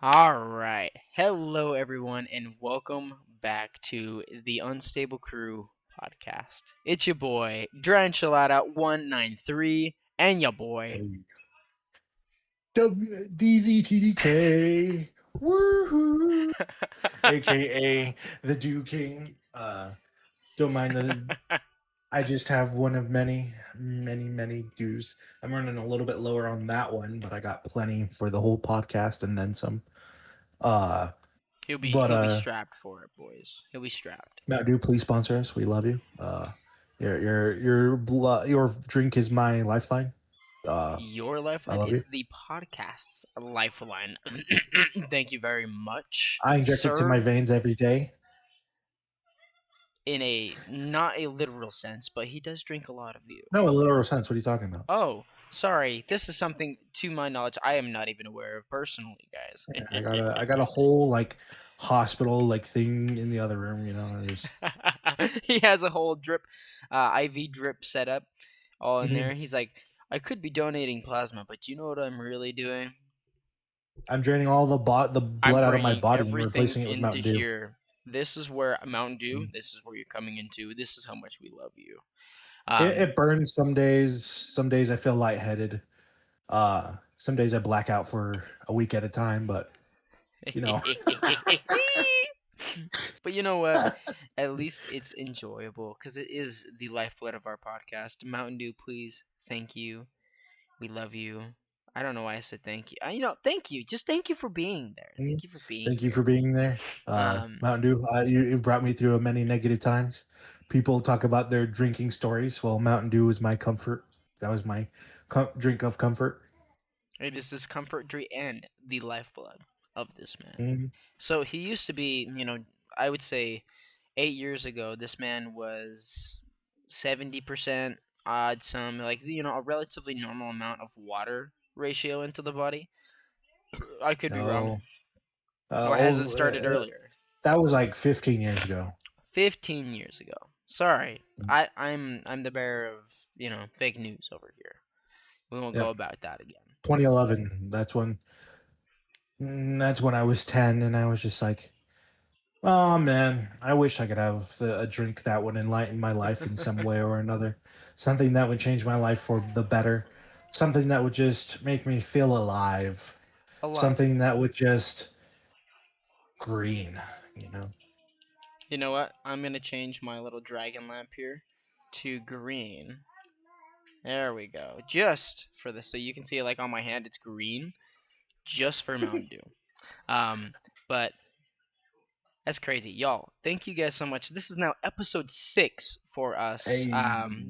All right. Hello, everyone, and welcome back to the Unstable Crew podcast. It's your boy, Dranchilada193, and your boy. Hey, DZTDK, woohoo, aka the Dew King. Don't mind the. I just have one of many dews. I'm running a little bit lower on that one, but I got plenty for the whole podcast and then some. Uh, he'll be but he'll be strapped for it, boys. He'll be strapped. Mountain Dew, please sponsor us. We love you. Your drink is my lifeline. Uh, Your I lifeline love you. is the podcast's lifeline. Thank you very much, I inject it to my sir. veins every day. In a not a literal sense, but he does drink a lot of you. No, a literal sense. What are you talking about? Oh, sorry. This is something, to my knowledge, I am not even aware of personally, guys. Yeah, I got a whole like hospital like thing in the other room. I just He has a whole IV drip set up all in Mhm. there. He's like, I could be donating plasma, but you know what I'm really doing? I'm draining all the I'm blood out of my bringing body and everything replacing it with into Mountain Dew. here. This is where Mountain Dew. Mm. This is where you're coming into. This is how much we love you. It, Um, it burns some days. Some days I feel lightheaded. Some days I black out for a week at a time. But you know, But you know what? At least it's enjoyable because it is the lifeblood of our podcast. Mountain Dew, please. Thank you. We love you. I don't know why I said thank you. Thank you. Just thank you for being there. Mm. Thank you for being Thank you for here. being there, Um, Mountain Dew. You've brought me through many negative times. People talk about their drinking stories. Well, Mountain Dew is my comfort. That was my drink of comfort. it is this comfort drink and the lifeblood of this man. Mhm. So he used to be, I would say 8 years ago, this man was 70% odd, some like a relatively normal amount of water ratio into the body. I could be wrong, No. or has it started earlier? That was like 15 years ago. 15 years ago. Sorry, I'm the bearer of fake news over here. We won't go Yep. about that again. 2011. That's when I was 10 and I was just like, "Oh man, I wish I could have a drink that would enlighten my life in some way or another. Something that would change my life for the better. Something that would just make me feel alive. Alive. Something that would just green, you know." You know what? I'm gonna change my little dragon lamp here to green. There we go. Just for this, so you can see like on my hand, it's green, just for Mountain Dew. Um, but that's crazy, y'all. Thank you guys so much. This is now episode 6 for us,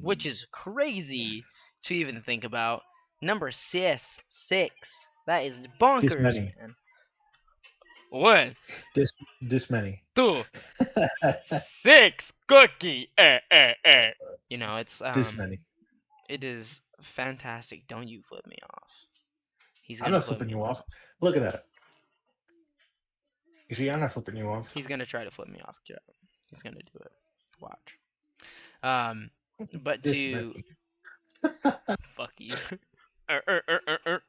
which Hey, is crazy to even think about. Number six. That is this bonkers, many. man. One, This many. two, six. Cookie. It's This many. it is fantastic. Don't you flip me off. He's I'm gonna not flip flipping me you off. off. Look at that. You see, I'm not flipping you off. He's gonna try to flip me off, Joe. He's gonna do it. Watch. Um, but This to many. fuck you. Er, er, er, er, er.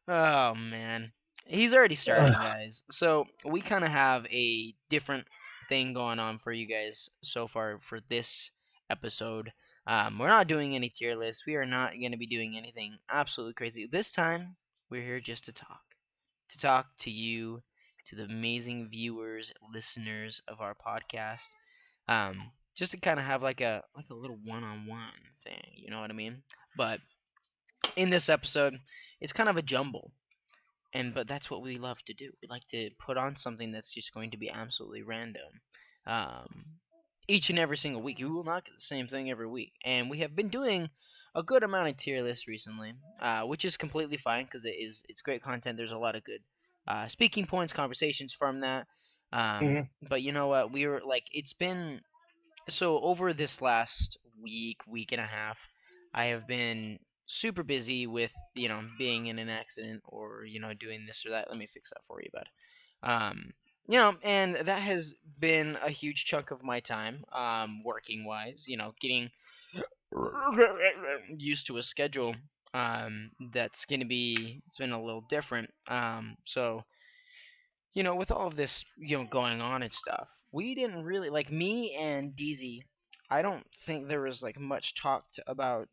Oh man, he's already starting, Ugh. guys. So we kind of have a different thing going on for you guys so far for this episode. We're not doing any tier lists. We are not going to be doing anything absolutely crazy this time. We're here just to talk to you, to the amazing viewers, listeners of our podcast. Just to kind of have like a little one-on-one thing. You know what I mean? But in this episode, it's kind of a jumble. But that's what we love to do. We like to put on something that's just going to be absolutely random. Um, each and every single week. You will not get the same thing every week. And we have been doing a good amount of tier lists recently, which is completely fine because it's great content. There's a lot of good speaking points, conversations from that. Mhm. But you know what? We were like, it's been so over this last week and a half, I have been super busy with being in an accident or doing this or that. Let me fix that for you, bud. Um, and that has been a huge chunk of my time, working wise. Getting used to a schedule. That's gonna be it's been a little different. So with all of this, going on and stuff, we didn't really like me and DZ. I don't think there was like much talked about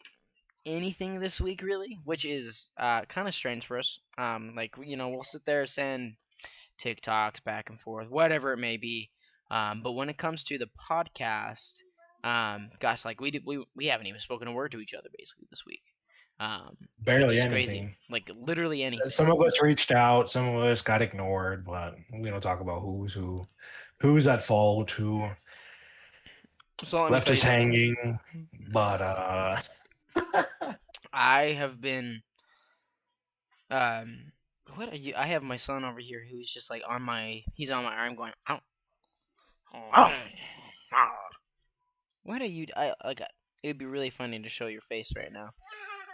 anything this week really, which is kind of strange for us. Like we'll sit there send TikToks back and forth, whatever it may be. But when it comes to the podcast, gosh, like we haven't even spoken a word to each other basically this week, which Barely is crazy. anything. Like literally anything. Some of us reached out, some of us got ignored, but we don't talk about who's at fault, who So let me left tell you us something. hanging. But I have been um. What are you? I have my son over here who's just like he's on my arm going. "Ow, oh, ow, what are you? I like. It'd be really funny to show your face right now,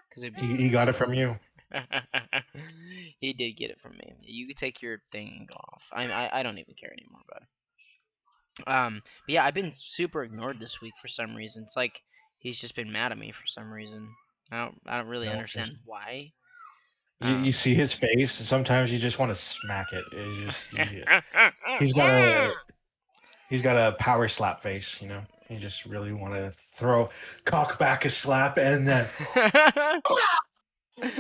because it'd be. he got it from you. He did get it from me. You could take your thing and go off. I don't even care anymore, bud. But yeah, I've been super ignored this week for some reason. It's like he's just been mad at me for some reason. I don't really No, understand just why. you Um. see his face. Sometimes you just want to smack it. It's just he's got a he's got a power slap face. You just really want to throw cock back a slap and then What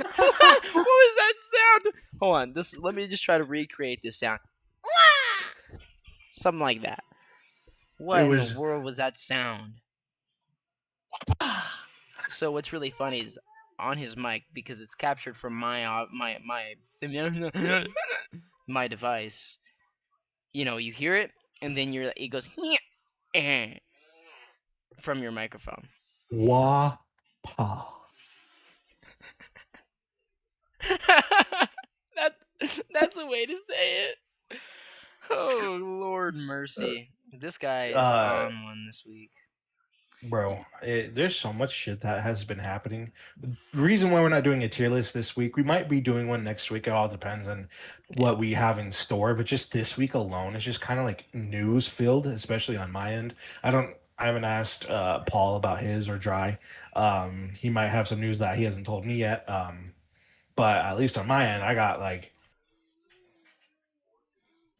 was that sound? Hold on. Let me just try to recreate this sound. Something like that. it What in the was world was that sound? So what's really funny is on his mic, because it's captured from my my device. You hear it, and then it goes from your microphone. wah pa. that that's a way to say it. Oh Lord mercy. This guy is Uh, on one this week. Bro, there's so much shit that has been happening. The reason why we're not doing a tier list this week, we might be doing one next week. It all depends on Yeah. what we have in store. But just this week alone, it's just kind of like news filled, especially on my end. I haven't asked Paul about his or Dry. He might have some news that he hasn't told me yet. But at least on my end, I got like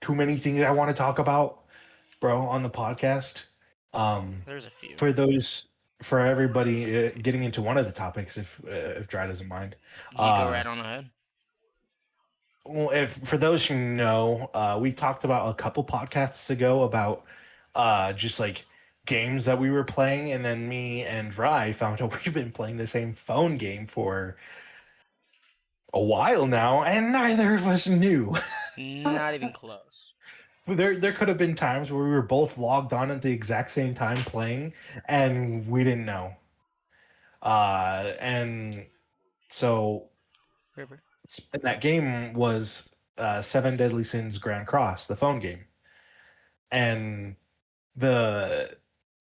too many things I want to talk about, bro, on the podcast. Um, There's a few. for those for everybody getting into one of the topics, if Dry doesn't mind. You go Uh, right on ahead. well, if for those who know, we talked about a couple podcasts ago about just like games that we were playing, and then me and Dry found out we've been playing the same phone game for a while now, and neither of us knew. Not even close. There could have been times where we were both logged on at the exact same time playing, and we didn't know. And so River. and that game was Seven Deadly Sins Grand Cross, the phone game. And the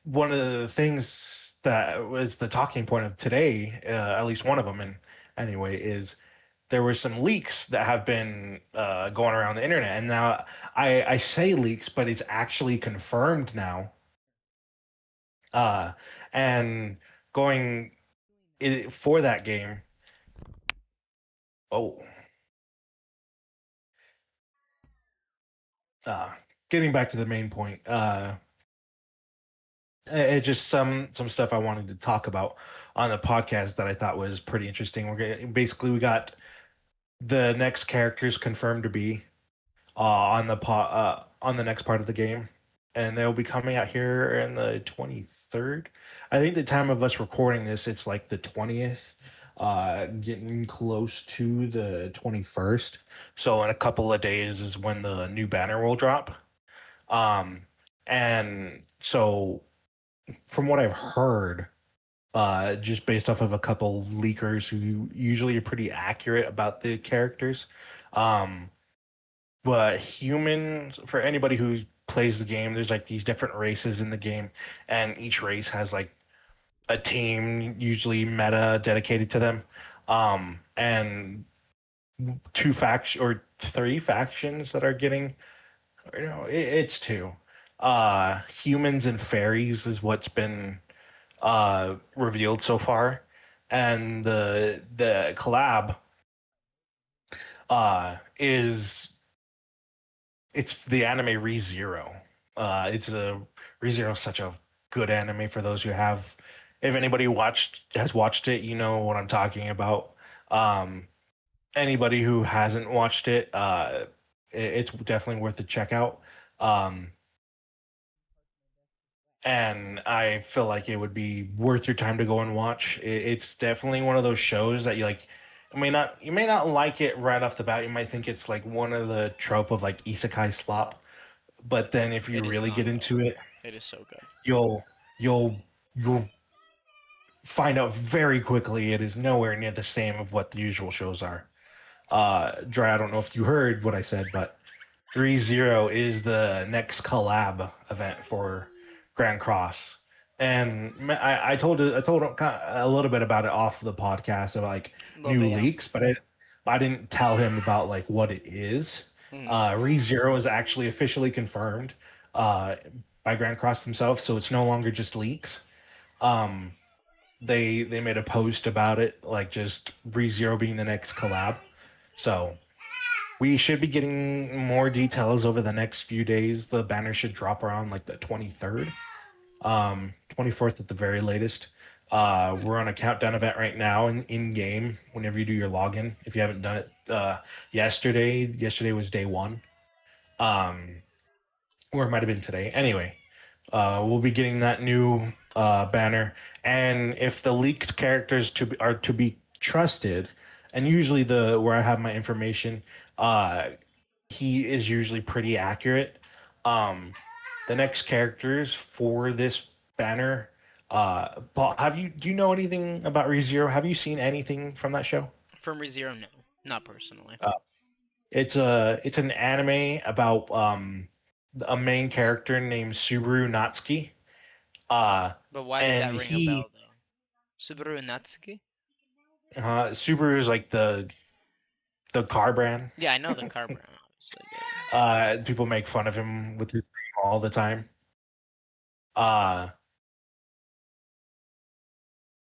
one of the things that was the talking point of today, at least one of them, and anyway, is there were some leaks that have been going around the internet, and now I say leaks, but it's actually confirmed now. Uh, and going for that game. Oh, uh, getting back to the main point. It just some stuff I wanted to talk about on the podcast that I thought was pretty interesting. Basically we got the next characters confirmed to be on the next part of the game, and they'll be coming out here in the 23rd. I think the time of us recording this, it's like the 20th, getting close to the 21st. So in a couple of days is when the new banner will drop. Um, and so from what I've heard, just based off of a couple leakers who usually are pretty accurate about the characters. Um, but humans, for anybody who plays the game, there's like these different races in the game, and each race has like a team, usually meta, dedicated to them. And two faction or three factions that are getting, it's two. Humans and fairies is what's been revealed so far, and the collab is It's the anime ReZero. It's a ReZero is such a good anime for those who have. If anybody has watched it, you know what I'm talking about. Um, Anybody who hasn't watched it, it's definitely worth a check out. Um, and I feel like it would be worth your time to go and watch. It's definitely one of those shows that you like. You may not like it right off the bat. You might think it's like one of the trope of like isekai slop. But then if you It is really not get though. into it, It is so good. you'll you'll you'll find out very quickly it is nowhere near the same of what the usual shows are. Dry, I don't know if you heard what I said, but ReZero is the next collab event for Grand Cross. And I told him a little bit about it off the podcast of like A little new bit, yeah. leaks, but I didn't tell him about like what it is. Mhm. ReZero is actually officially confirmed uh, by Grand Cross themselves, so it's no longer just leaks. Um, they made a post about it, like just ReZero being the next collab. So we should be getting more details over the next few days. The banner should drop around like the 23rd, 24th at the very latest. Hmm. We're on a countdown event right now in game whenever you do your login. If you haven't done it yesterday was day one. Um, or it might have been today. Anyway, we'll be getting that new banner, and if the leaked characters are to be trusted, and usually the where I have my information, he is usually pretty accurate. Um, the next characters for this banner. Paul, do you know anything about ReZero? Have you seen anything from that show? From ReZero, no, not personally. Uh, it's an anime about a main character named Subaru Natsuki. Uh But why does and that ring a bell though? Subaru Natsuki? Subaru is like the car brand. Yeah, I know the car brand, obviously, but People make fun of him with his name all the time. Uh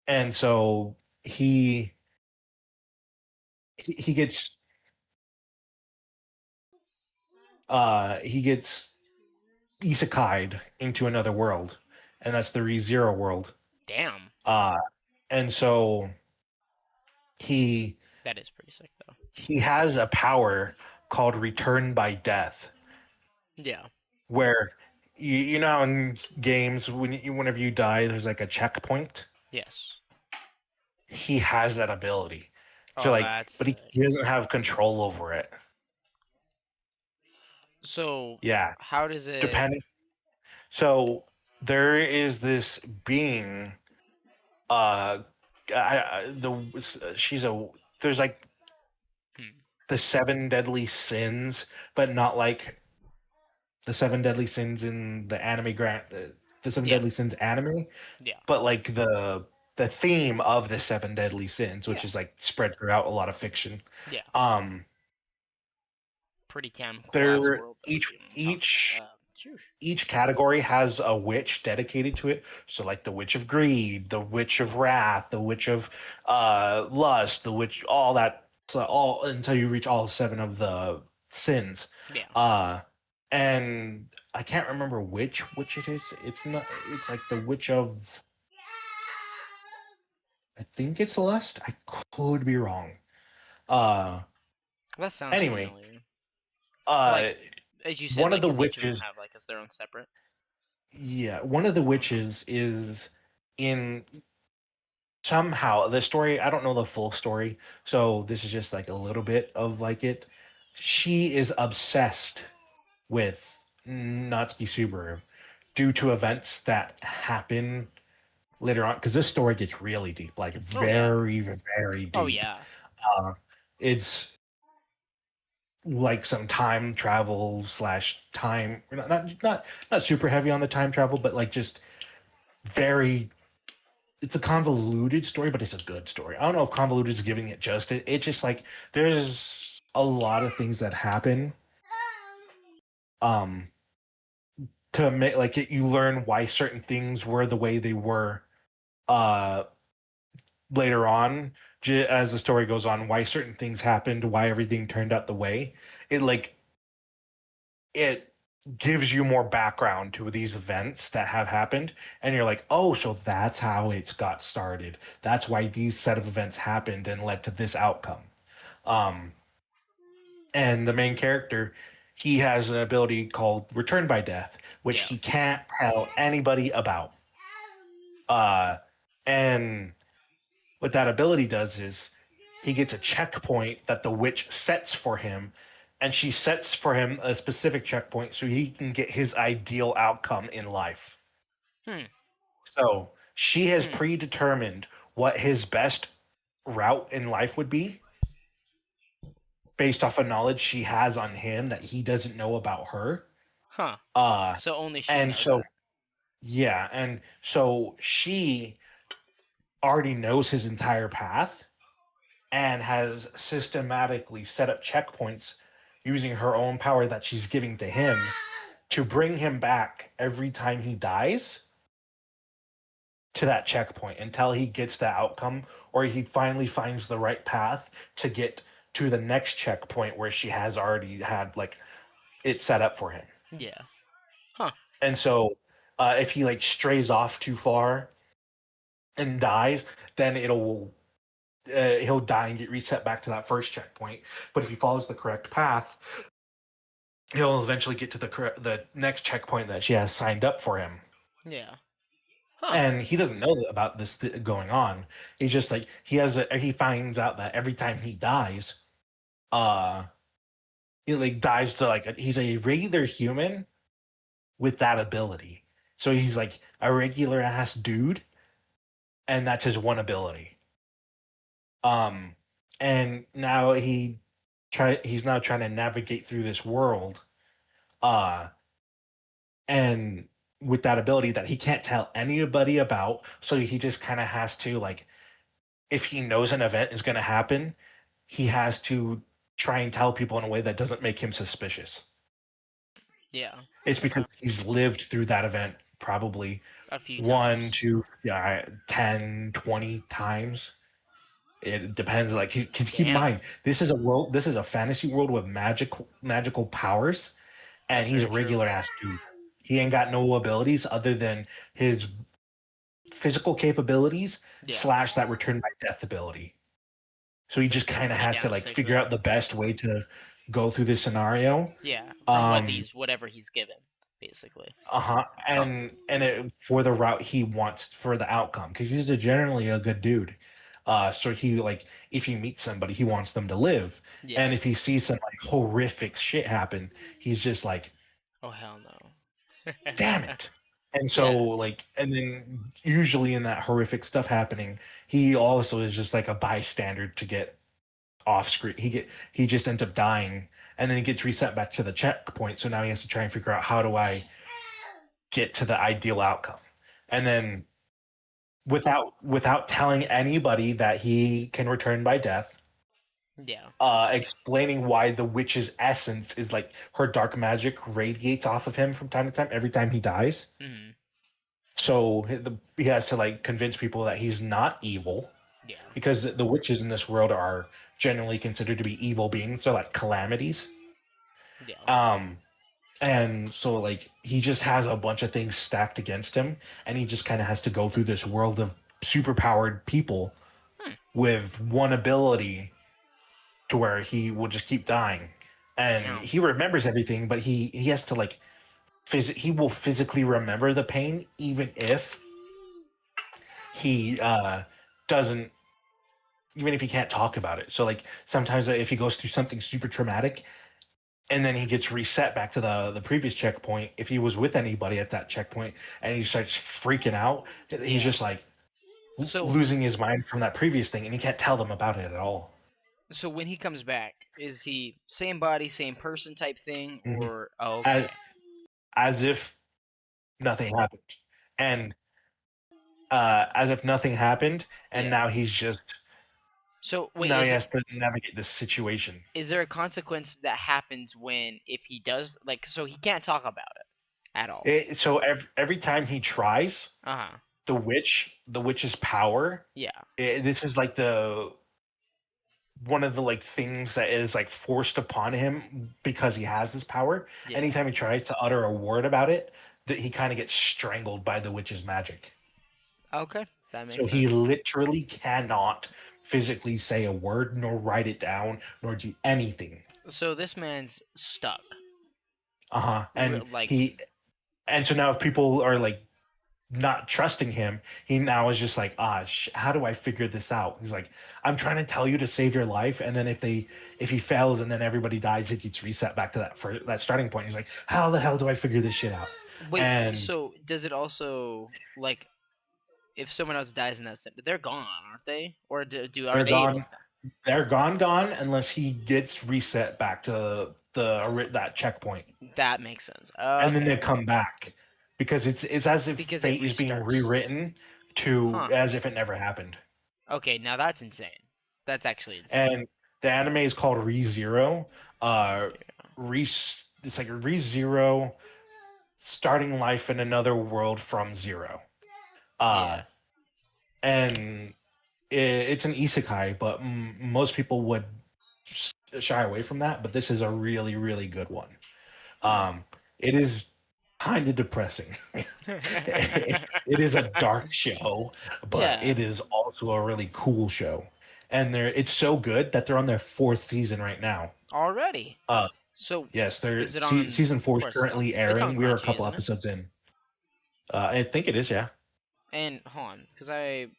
and so he he gets he gets isekai'd into another world, and that's the ReZero world. damn, Uh and so he that is pretty sick though. he has a power called Return by Death, Yeah. where you know how in games whenever you die, there's like a checkpoint. Yes. He has that ability to Oh, like, that's but sick. he doesn't have control over it. So, Yeah, how does it? depending. So there is this being. Uh, she's a there's like Hmm. the seven deadly sins, but not like the seven deadly sins in the anime the seven Yeah. deadly sins anime, Yeah. but like the theme of the seven deadly sins, which Yeah. is like spread throughout a lot of fiction. Yeah. Um, Pretty cool ass there world though, if you want to talk. Shoosh. each category has a witch dedicated to it. So like the witch of greed, the witch of wrath, the witch of lust, the witch, all that, so all until you reach all seven of the sins. Yeah. Uh, and I can't remember which witch it is. It's not. It's like the witch of. I think it's lust. I could be wrong. Uh, That sounds anyway, familiar. Like uh, as you said, one of like the because each of them witches. have like as their own separate. Yeah, one of the witches is in somehow the story. I don't know the full story, so this is just like a little bit of like it. She is obsessed with Natsuki Subaru due to events that happen later on, because this story gets really deep, like Oh yeah. very Oh deep. yeah. Uh, it's like some time travel slash time, not super heavy on the time travel, but like just very. It's a convoluted story, but it's a good story. I don't know if convoluted is giving it justice. It's just like there's a lot of things that happen um to make like you learn why certain things were the way they were uh later on, as the story goes on, why certain things happened, why everything turned out the way it like it gives you more background to these events that have happened, and you're like, oh, so that's how it's got started. That's why these set of events happened and led to this outcome. um and the main character, he has an ability called return by death, which Yeah. he can't tell anybody about. Uh and what that ability does is he gets a checkpoint that the witch sets for him, and she sets for him a specific checkpoint so he can get his ideal outcome in life. Hmm. So she has Hmm. predetermined what his best route in life would be based off of knowledge she has on him that he doesn't know about her. Huh. Uh So only she and knows so it. yeah, and so she already knows his entire path and has systematically set up checkpoints using her own power that she's giving to him to bring him back every time he dies to that checkpoint until he gets the outcome or he finally finds the right path to get to the next checkpoint where she has already had like it set up for him. Yeah. Huh. And so if he like strays off too far and dies, then he'll die and get reset back to that first checkpoint. But if he follows the correct path, he'll eventually get to the next checkpoint that she has signed up for him. Yeah. Huh. And he doesn't know about this going on. He's just like he finds out that every time he dies, uh, he like dies to like he's a regular human with that ability. So he's like a regular ass dude, and that's his one ability. Um, and now he's now trying to navigate through this world, uh, and with that ability that he can't tell anybody about, so he just kind of has to like if he knows an event is going to happen, he has to try and tell people in a way that doesn't make him suspicious. Yeah. It's Okay. because he's lived through that event probably A few one, times. two, yeah, 10, 20 times. It depends. Like, because keep in Damn. mind, this is a fantasy world with magical powers, and That's he's a very true. regular ass dude. He ain't got no abilities other than his physical capabilities Yeah. slash that return by death ability. So he Which just is a kind of pretty has to damn like sick figure out ability. the best way to go through this scenario. Yeah. From Um, whatever he's given, basically. uh-huh. Huh. And for the route he wants for the outcome because he's generally a good dude. So he like if he meets somebody, he wants them to live, Yeah. and if he sees some like horrific shit happen, he's just like, Oh hell no. damn it. And so Yeah. like and then usually in that horrific stuff happening, he also is just like a bystander to get off screen. He just ends up dying, and then he gets reset back to the checkpoint. So now he has to try and figure out how do I get to the ideal outcome, and then without telling anybody that he can return by death. Yeah. Explaining why the witch's essence is like her dark magic radiates off of him from time to time every time he dies. Hmm. So he has to like convince people that he's not evil Yeah. because the witches in this world are generally considered to be evil beings, so like calamities. Yeah. Um, and so like he just has a bunch of things stacked against him, and he just kind of has to go through this world of superpowered people Hmm. with one ability to where he will just keep dying. And Damn. he remembers everything, but he has to like he will physically remember the pain even if he doesn't even if he can't talk about it. So like sometimes if he goes through something super traumatic and then he gets reset back to the previous checkpoint, if he was with anybody at that checkpoint and he starts freaking out, he's Yeah. just like So losing his mind from that previous thing and he can't tell them about it at all. so when he comes back, is he same body, same person type thing, Mhm. or oh, as, okay. as if nothing happened. And as if nothing happened, and Yeah. So wait, now he has to navigate this situation. is there a consequence that happens when if he does like so he can't talk about it at all? So every time he tries, Uh huh. the witch's power. Yeah. This is like one of the like things that is like forced upon him because he has this power. Yeah. Anytime he tries to utter a word about it, that he kind of gets strangled by the witch's magic. Okay, that So makes he sense. literally cannot physically say a word, nor write it down, nor do anything. So this man's stuck. Uh-huh. Like, And so now if people are like not trusting him, he now is just like, how do I figure this out? He's like, I'm trying to tell you to save your life, and then if he fails and then everybody dies, it gets reset back to that starting point. He's like, how the hell do I figure this shit out? wait. And So does it also like if someone else dies in that scene, they're gone, aren't they? Or are they're they able gone. to? They're gone unless he gets reset back to that checkpoint, That makes sense. and then Okay, they come back because it's as if because it fate is being restarts. rewritten to Huh. as if it never happened. Okay, now that's insane. That's actually insane. And the anime is called ReZero. Uh, Zero. it's like ReZero, starting life in another world from zero. Uh, Yeah. and it's an isekai, but most people would shy away from that. But this is a really, really good one. Huh. Um, it is kind of depressing. It is a dark show, but Yeah. it is also a really cool show. And it's so good that they're on their fourth season right now. Already. Uh, So Yes, is it on? season Of four is course, currently it's on airing. We are a Crunchy, couple isn't it? episodes in. I think it is, yeah. And hold on, because I'm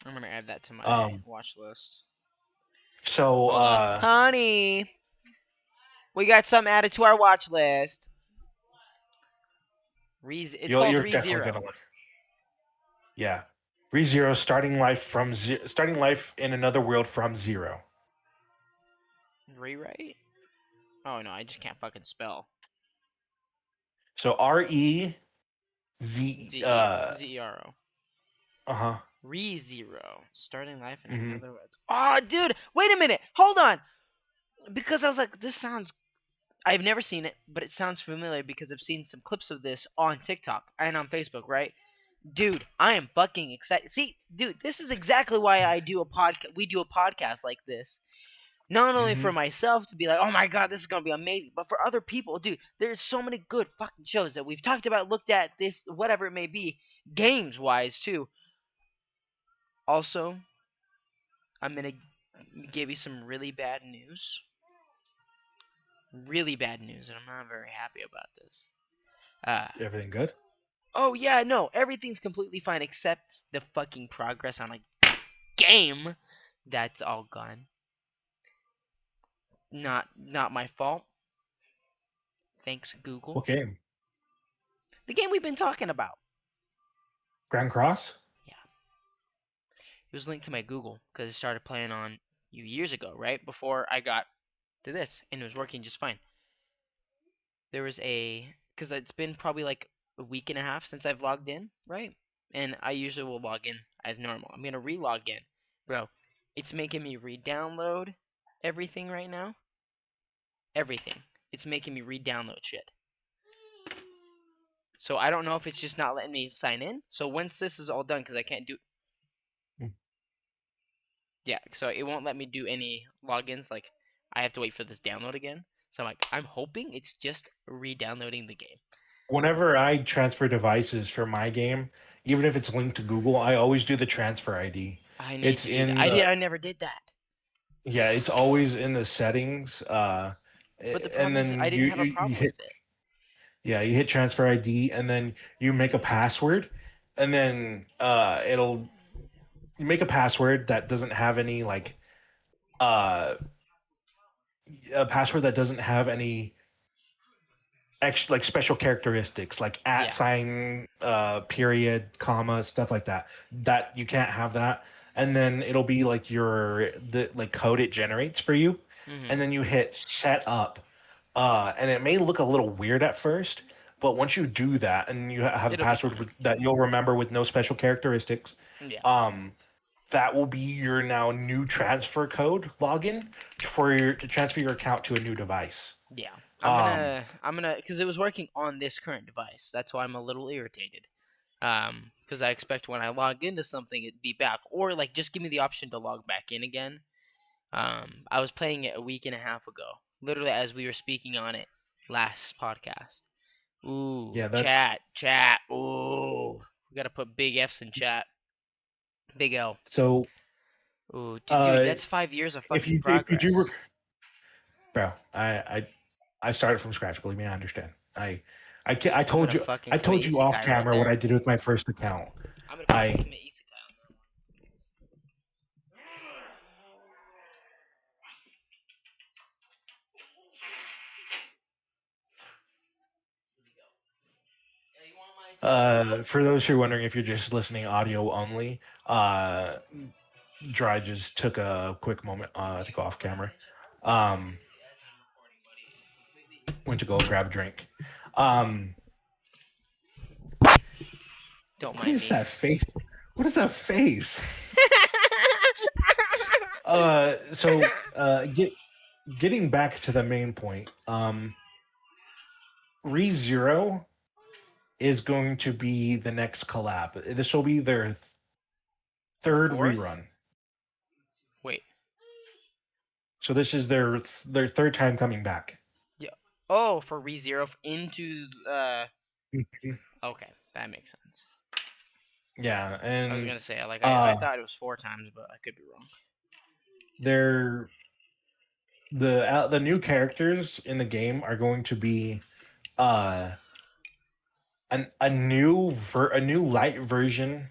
gonna add that to my Um, watch list. so Hold on, honey. We got some added to our watch list. It's called you're definitely ReZero. gonna like, yeah. ReZero, starting life in another world from zero. Rewrite? Oh no, I just can't fucking spell. So ReZ. Zero. Uh-huh. ReZero. Starting life in Hmm. another world. Oh, dude, wait a minute. Hold on. Because I was like, this sounds. I've never seen it, but it sounds familiar because I've seen some clips of this on TikTok and on Facebook, right? Dude, I am fucking excited. See, dude, this is exactly why I do a podcast. We do a podcast like this. Not only for Hmm. myself to be like, oh my god, this is gonna be amazing, but for other people, dude. There's so many good fucking shows that we've talked about, looked at, this, whatever it may be, games wise too. Also, I'm gonna give you some really bad news. Really bad news, and I'm not very happy about this. Uh, Everything good? oh yeah, no, everything's completely fine except the fucking progress on a game. That's all gone. Not my fault. Thanks Google. What game? The game we've been talking about. Grand Cross? Yeah, it was linked to my Google because it started playing on you years ago, right before I got to this, and it was working just fine. There was a because it's been probably like a week and a half since I've logged in, right? And I usually will log in as normal. I'm gonna re-log in, bro. It's making me re-download everything right now. Everything. It's making me re-download shit. So I don't know if it's just not letting me sign in. So once this is all done, because I can't do, Mm. yeah, so it won't let me do any logins. Like I have to wait for this download again. So I'm hoping it's just re-downloading the game. Whenever I transfer devices for my game, even if it's linked to Google, I always do the transfer ID. I need It's to do that. in the I never did that. Yeah, it's always in the settings. But the And problem is, I then didn't have a you problem hit with it. you hit transfer ID, and then you make a password, and then it'll you make a password that doesn't have any like uh a password that doesn't have any extra like special characteristics like at Yeah. sign, period, comma, stuff like that. That you can't have that. And then it'll be like the like code it generates for you, Hmm. and then you hit set up. And it may look a little weird at first, but once you do that and you have a It'll be password fine. that you'll remember with no special characteristics, Yeah. um, that will be your now new transfer code login to transfer your account to a new device. Yeah. Um, Because it was working on this current device. That's why I'm a little irritated. Because I expect when I log into something, it'd be back, or like just give me the option to log back in again. I was playing it a week and a half ago, literally as we were speaking on it last podcast. Ooh, Yeah, that's chat. Ooh, we gotta put big F's in chat. Big L. so. Ooh, dude, Uh, that's 5 years of if fucking you do, progress. bro, I started from scratch. Believe me, I understand. I I'm told gonna you fucking commit off isekai right camera what I there. did with my first account. I'm gonna fucking I commit isekai on that. Yeah, you want my attention? For those who are wondering if you're just listening audio only, Dry just took a quick moment to go off Want my camera. attention? Um, Yes, I'm recording, buddy. It's completely went to easy. go grab a drink. Um, Don't what mind is me. that face? What is that face? Getting back to the main point. ReZero is going to be the next collab. This will be their Their third fourth? rerun. Wait. So this is their third time coming back. Yeah. Oh, for ReZero into Mhm. Okay, that makes sense. Yeah, I was and gonna say like I uh, thought it was four times, but I could be wrong. they're the new characters in the game are going to be uh a new light version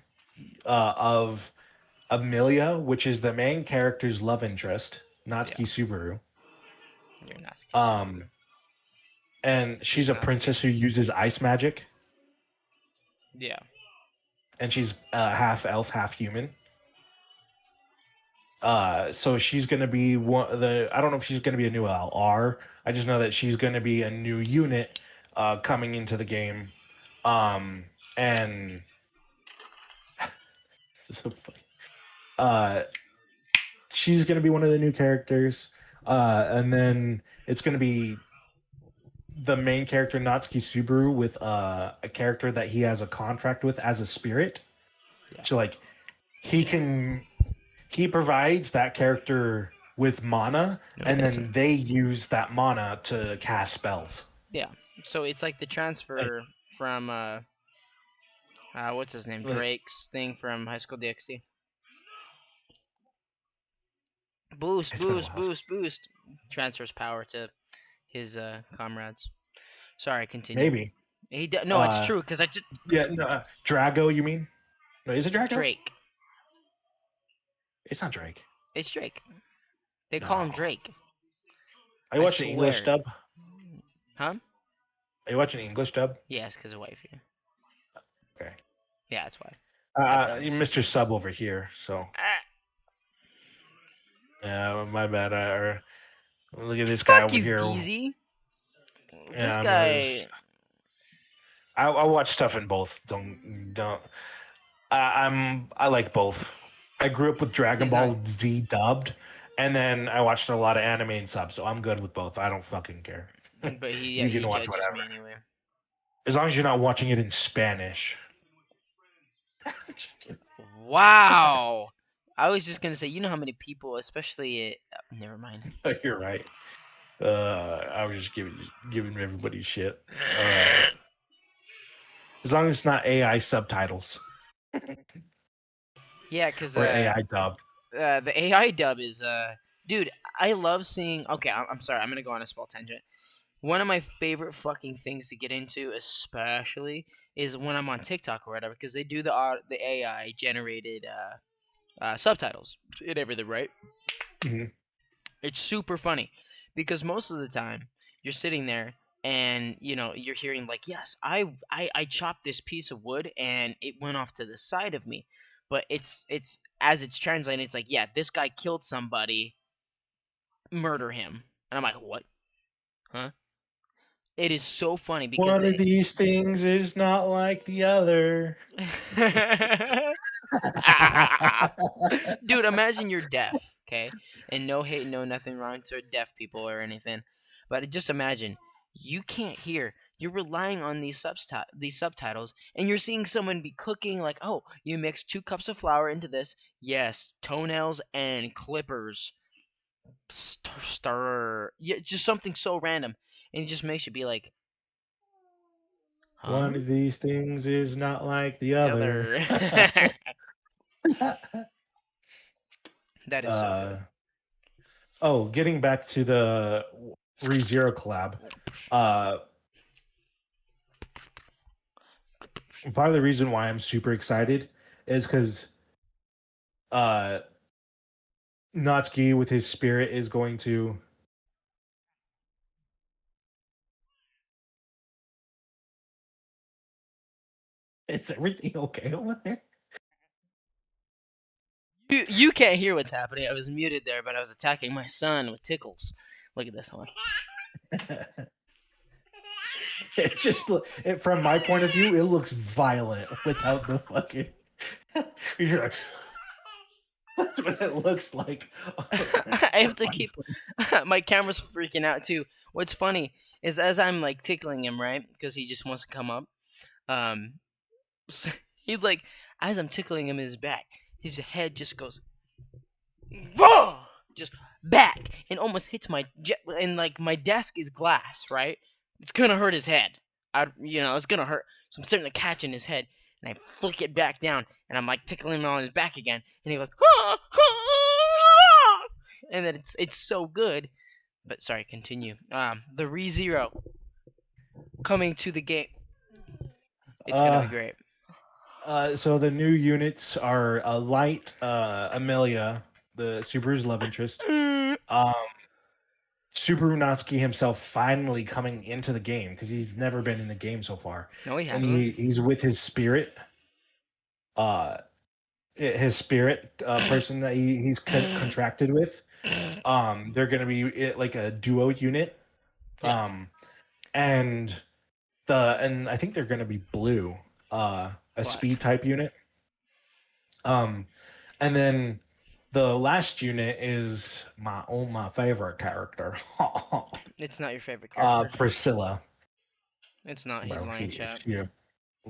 of Amelia, which is the main character's love interest, Yeah, Natsuki Subaru. you're Natsuki Subaru. Um, and Who's she's a Natsuki? princess who uses ice magic, Yeah, and she's half elf, half human. So she's gonna be one the. I don't know if she's gonna be a new LR. I just know that she's gonna be a new unit coming into the game. And so funny. Uh, she's gonna be one of the new characters. And then it's gonna be the main character Natsuki Subaru with a character that he has a contract with as a spirit. yeah, So like he can he provides that character with mana, no and dissing. then they use that mana to cast spells. Yeah, so it's like the Like, transfer from what's his name, like Drake's thing from High School DxD. Boost, it's been a boost, while boost, since boost. Transfers power to his comrades. Sorry, continue. maybe. No, it's Uh, true because I just yeah, no, Drago. You mean? No, is it Drago? Drake. It's not Drake. It's Drake. They call him No. Drake. Are you I watching English swear. dub? Huh? Are you watching English dub? Yes, because of wifey. Okay. Yeah, that's why. I promise. Mr. Sub over here. So Ah, yeah, my bad. Look at this guy fuck over you, here. Geezy. This Yeah, guy. I watch stuff in both. Don't. I like both. I grew up with Dragon He's not. Ball Z dubbed, and then I watched a lot of anime and sub, so I'm good with both. I don't fucking care. But he, yeah, You he can watch judges whatever, me anyway. as long as you're not watching it in Spanish. Wow. I was just gonna say, you know how many people, especially, never mind. You're right. I was just giving everybody shit. Uh, as long as it's not AI subtitles Yeah, cause or AI dub. the AI dub is dude. I love seeing. Okay, I'm sorry. I'm gonna go on a small tangent. One of my favorite fucking things to get into, especially, is when I'm on TikTok or whatever, because they do the AI generated subtitles and everything, right? Mhm. It's super funny because most of the time you're sitting there and you're hearing like, yes, I chopped this piece of wood and it went off to the side of me, but it's as it's translating, it's like, yeah, this guy killed somebody, murder him, and I'm like, what? Huh? It is so funny because One of these things is not like the other. dude, imagine you're deaf, okay? And no hate, no nothing wrong to deaf people or anything. But just imagine you can't hear. You're relying on these subtitles, and you're seeing someone be cooking like, oh, you mix 2 cups of flour into this. Yes, toenails and clippers. star, yeah, just something so random, and it just makes you be like, huh? One of these things is not like the The other. other. That is so uh good. oh, getting back to the ReZero collab. Uh Part of the reason why I'm super excited is because uh Natsuki with his spirit is going to. Is everything okay over there? You can't hear what's happening. I was muted there, but I was attacking my son with tickles. Look at this one. It just from my point of view, it looks violent without the fucking. You're like, that's what it looks like. I have to keep my camera's freaking out too. What's funny is as I'm like tickling him, right? Because he just wants to come up. Um, so he's like, as I'm tickling him in his back, his head just goes, whoa, just back, and almost hits my and like my desk is glass, right? It's gonna hurt his head. It's gonna hurt. So I'm starting to catch in his head, and I flick it back down, and I'm like tickling him on his back again, and he goes, ah, ah, and then it's so good. But sorry, continue. The ReZero coming to the game. It's gonna be uh, great. so the new units are a light Amelia, the Subaru's love interest. Mm. Um, Subaru Natsuki himself finally coming into the game because he's never been in the game so far, No, he and hasn't. he's with his spirit. Uh, his spirit person that he's contracted with. They're gonna be like a duo unit. Yeah, Um, and and I think they're gonna be blue, a black. speed type unit. Um, and then the last unit is my favorite character, It's not your favorite character. Priscilla. It's not. He's Bro, lying, chat.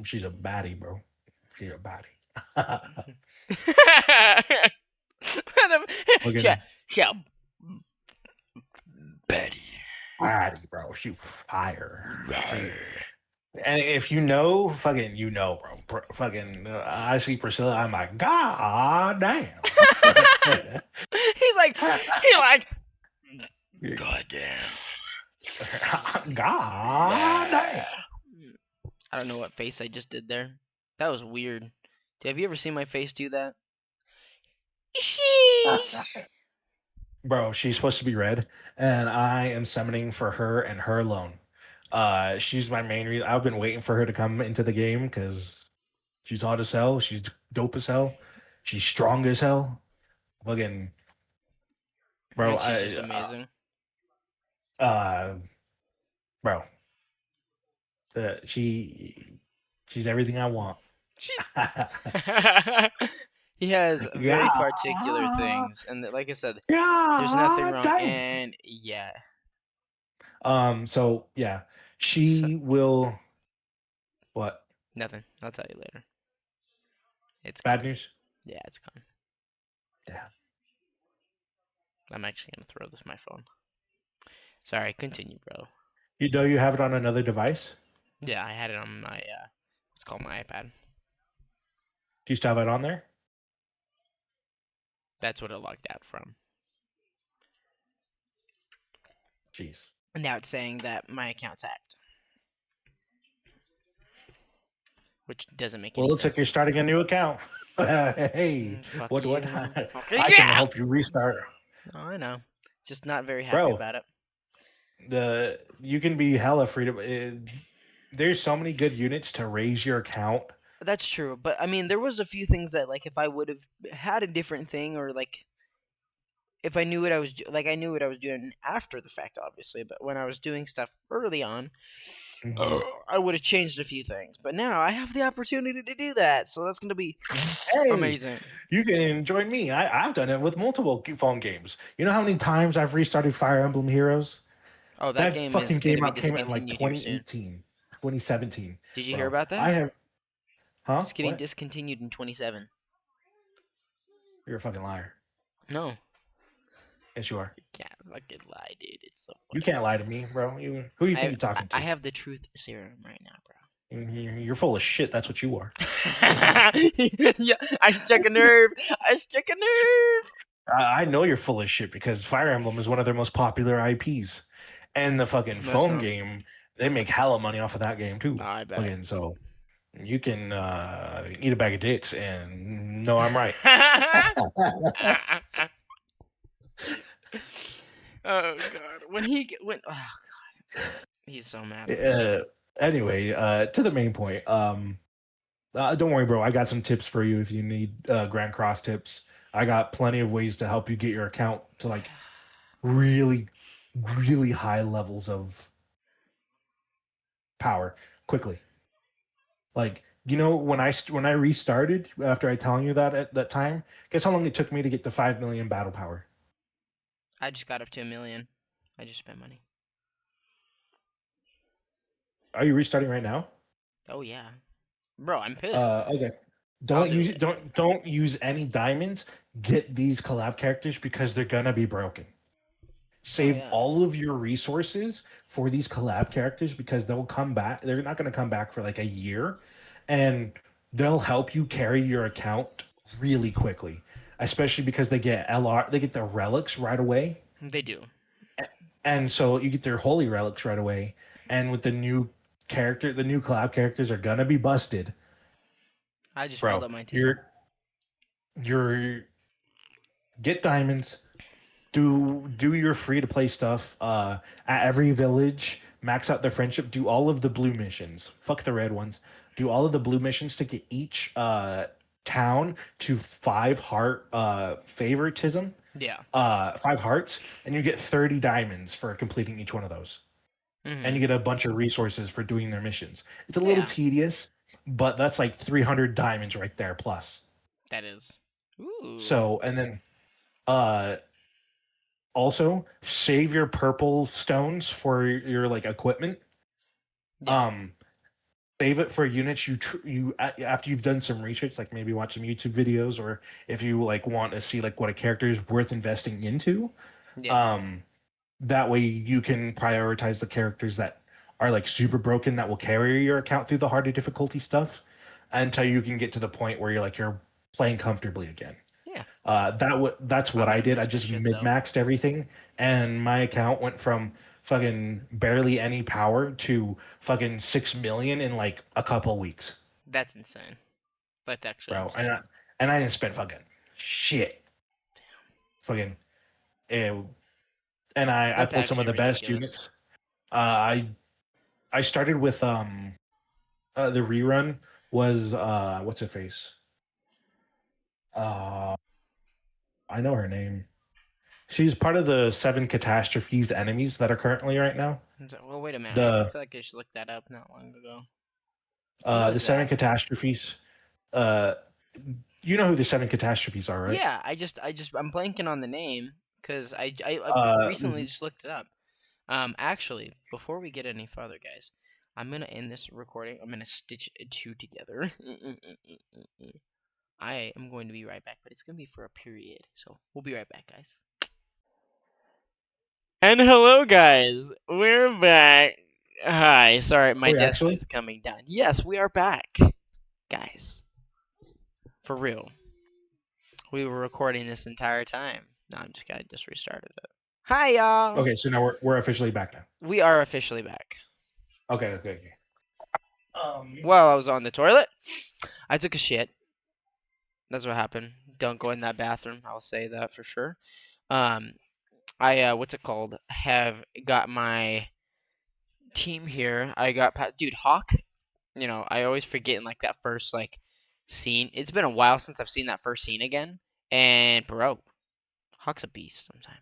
she's a baddie, bro. She's a baddie. Yeah, Fucking yeah, Betty. baddie, bro. She fire. She And if you know, fucking, you know, bro. Fucking, I see Priscilla. I'm like, God damn. He's like, he like, God God damn. damn. I don't know what face I just did there. That was weird. Have you ever seen my face do that? Sheesh. Bro, she's supposed to be red, and I am summoning for her and her alone. She's my main reason. I've been waiting for her to come into the game because she's hot as hell. She's dope as hell. She's strong as hell. Fucking, bro, And she's just amazing. uh, bro, she's everything I want. She's. He has very particular God, things, and like I said, there's nothing God wrong. damn. And yeah, So yeah, so, she will. What? nothing. I'll tell you later. It's Bad gone. news? Yeah, it's gone. Yeah. I'm actually gonna throw this my phone. Sorry, continue, bro. You know you have it on another device? Yeah, I had it on my it's called my iPad. Do you still have it on there? That's what it logged out from. Jeez. And now it's saying that my account's hacked, which doesn't make Well, it any looks like you're sense. starting a new account. Hey, Fuck what? you. Fuck I can yeah. help you restart, Oh, I know. Just not very happy bro. about it. You can be hella free to. There's so many good units to raise your account. That's true, but I mean, there was a few things that like if I would have had a different thing, or like if I knew what I was like I knew what I was doing after the fact, obviously, but when I was doing stuff early on, Mhm. I would have changed a few things. But now I have the opportunity to do that, so that's gonna be Hey, amazing. you can join me. I've done it with multiple phone games. You know how many times I've restarted Fire Emblem Heroes? Oh, that That game is fucking gonna game be out came out in like discontinued here soon. 2018, 2017, Did you hear bro. about that? I have, huh? It's getting What? discontinued in 27. You're a fucking liar. No, Yes, you are. You can't fucking lie, dude. It's so You funny. can't lie to me, bro. Who do you think I you're talking I to? have the truth serum right now, bro. You're full of shit. That's what you are. Yeah, I struck a nerve. I struck a nerve. I know you're full of shit because Fire Emblem is one of their most popular IPs, and the fucking No, it's phone not. game they make hella money off of that game too. I bet. Fucking so you can eat a bag of dicks and know I'm right. Oh god, when oh god, he's so mad. uh, anyway, to the main point. Don't worry, bro. I got some tips for you if you need Grand Cross tips. I got plenty of ways to help you get your account to like really, really high levels of power quickly. Like when when I restarted after I telling you that at that time, guess how long it took me to get to 5 million battle power? I just got up to 1 million. I just spent money. Are you restarting right now? Oh yeah, bro, I'm pissed. Okay. I'll Don't do use it. don't use any diamonds. Get these collab characters because they're gonna be broken. Oh Save yeah, all of your resources for these collab characters because they'll come back. They're not going to come back for like a year, and they'll help you carry your account really quickly. Especially because they get LR, they get the relics right away, they do. and so you get their holy relics right away. And with the new collab characters are gonna be busted, I just filled bro. up my team. You're get diamonds, do your free to play stuff at every village, max out their friendship, do all of the blue missions, fuck the red ones, do all of the blue missions to get each town to 5 heart favoritism, Yeah. 5 hearts, and you get 30 diamonds for completing each one of those, and Mhm. you get a bunch of resources for doing their missions. It's a little Yeah, tedious, but that's like 300 diamonds right there plus. that is. Ooh. So and then uh also save your purple stones for your like equipment. Yeah. um Save it for units after you've done some research, like maybe watch some YouTube videos, or if you like want to see like what a character is worth investing into. Yeah. um that way you can prioritize the characters that are like super broken that will carry your account through the harder difficulty stuff until you can get to the point where you're playing comfortably again. Yeah. That's what I'm I gonna did. I miss my just shit mid though. maxed everything, and my account went from fucking barely any power to fucking 6 million in like a couple weeks, That's insane. That's actually bro. And insane. I didn't spend fucking shit, fucking, eh, and I That's pulled some of actually the best ridiculous. units. I started with the rerun was what's her face? Uh, I know her name. She's part of the 7 catastrophes enemies that are currently right now. Well, wait a minute. I The feel like I should look that up not long ago. Who the was seven that? catastrophes. Uh, you know who the 7 catastrophes are, right? Yeah, I'm blanking on the name because I recently Mhm. just looked it up. Actually, before we get any further, guys, I'm gonna end this recording. I'm gonna stitch two together. I am going to be right back, but it's gonna be for a period. So we'll be right back, guys. And hello, guys. We're back. Hi. Sorry, Are my we desk actually? is coming down. Yes, we are back, guys. For real. We were recording this entire time. No, I'm just kidding. I just restarted it. Hi, y'all. Okay, so now we're officially back now. We are officially back. Okay, okay, okay. Um, While I was on the toilet, I took a shit. That's what happened. Don't go in that bathroom. I'll say that for sure. Um, I what's it called? Have got my team here. I got dude Hawk. You know, I always forget in like that first like scene. It's been a while since I've seen that first scene again. And bro, Hawk's a beast sometimes.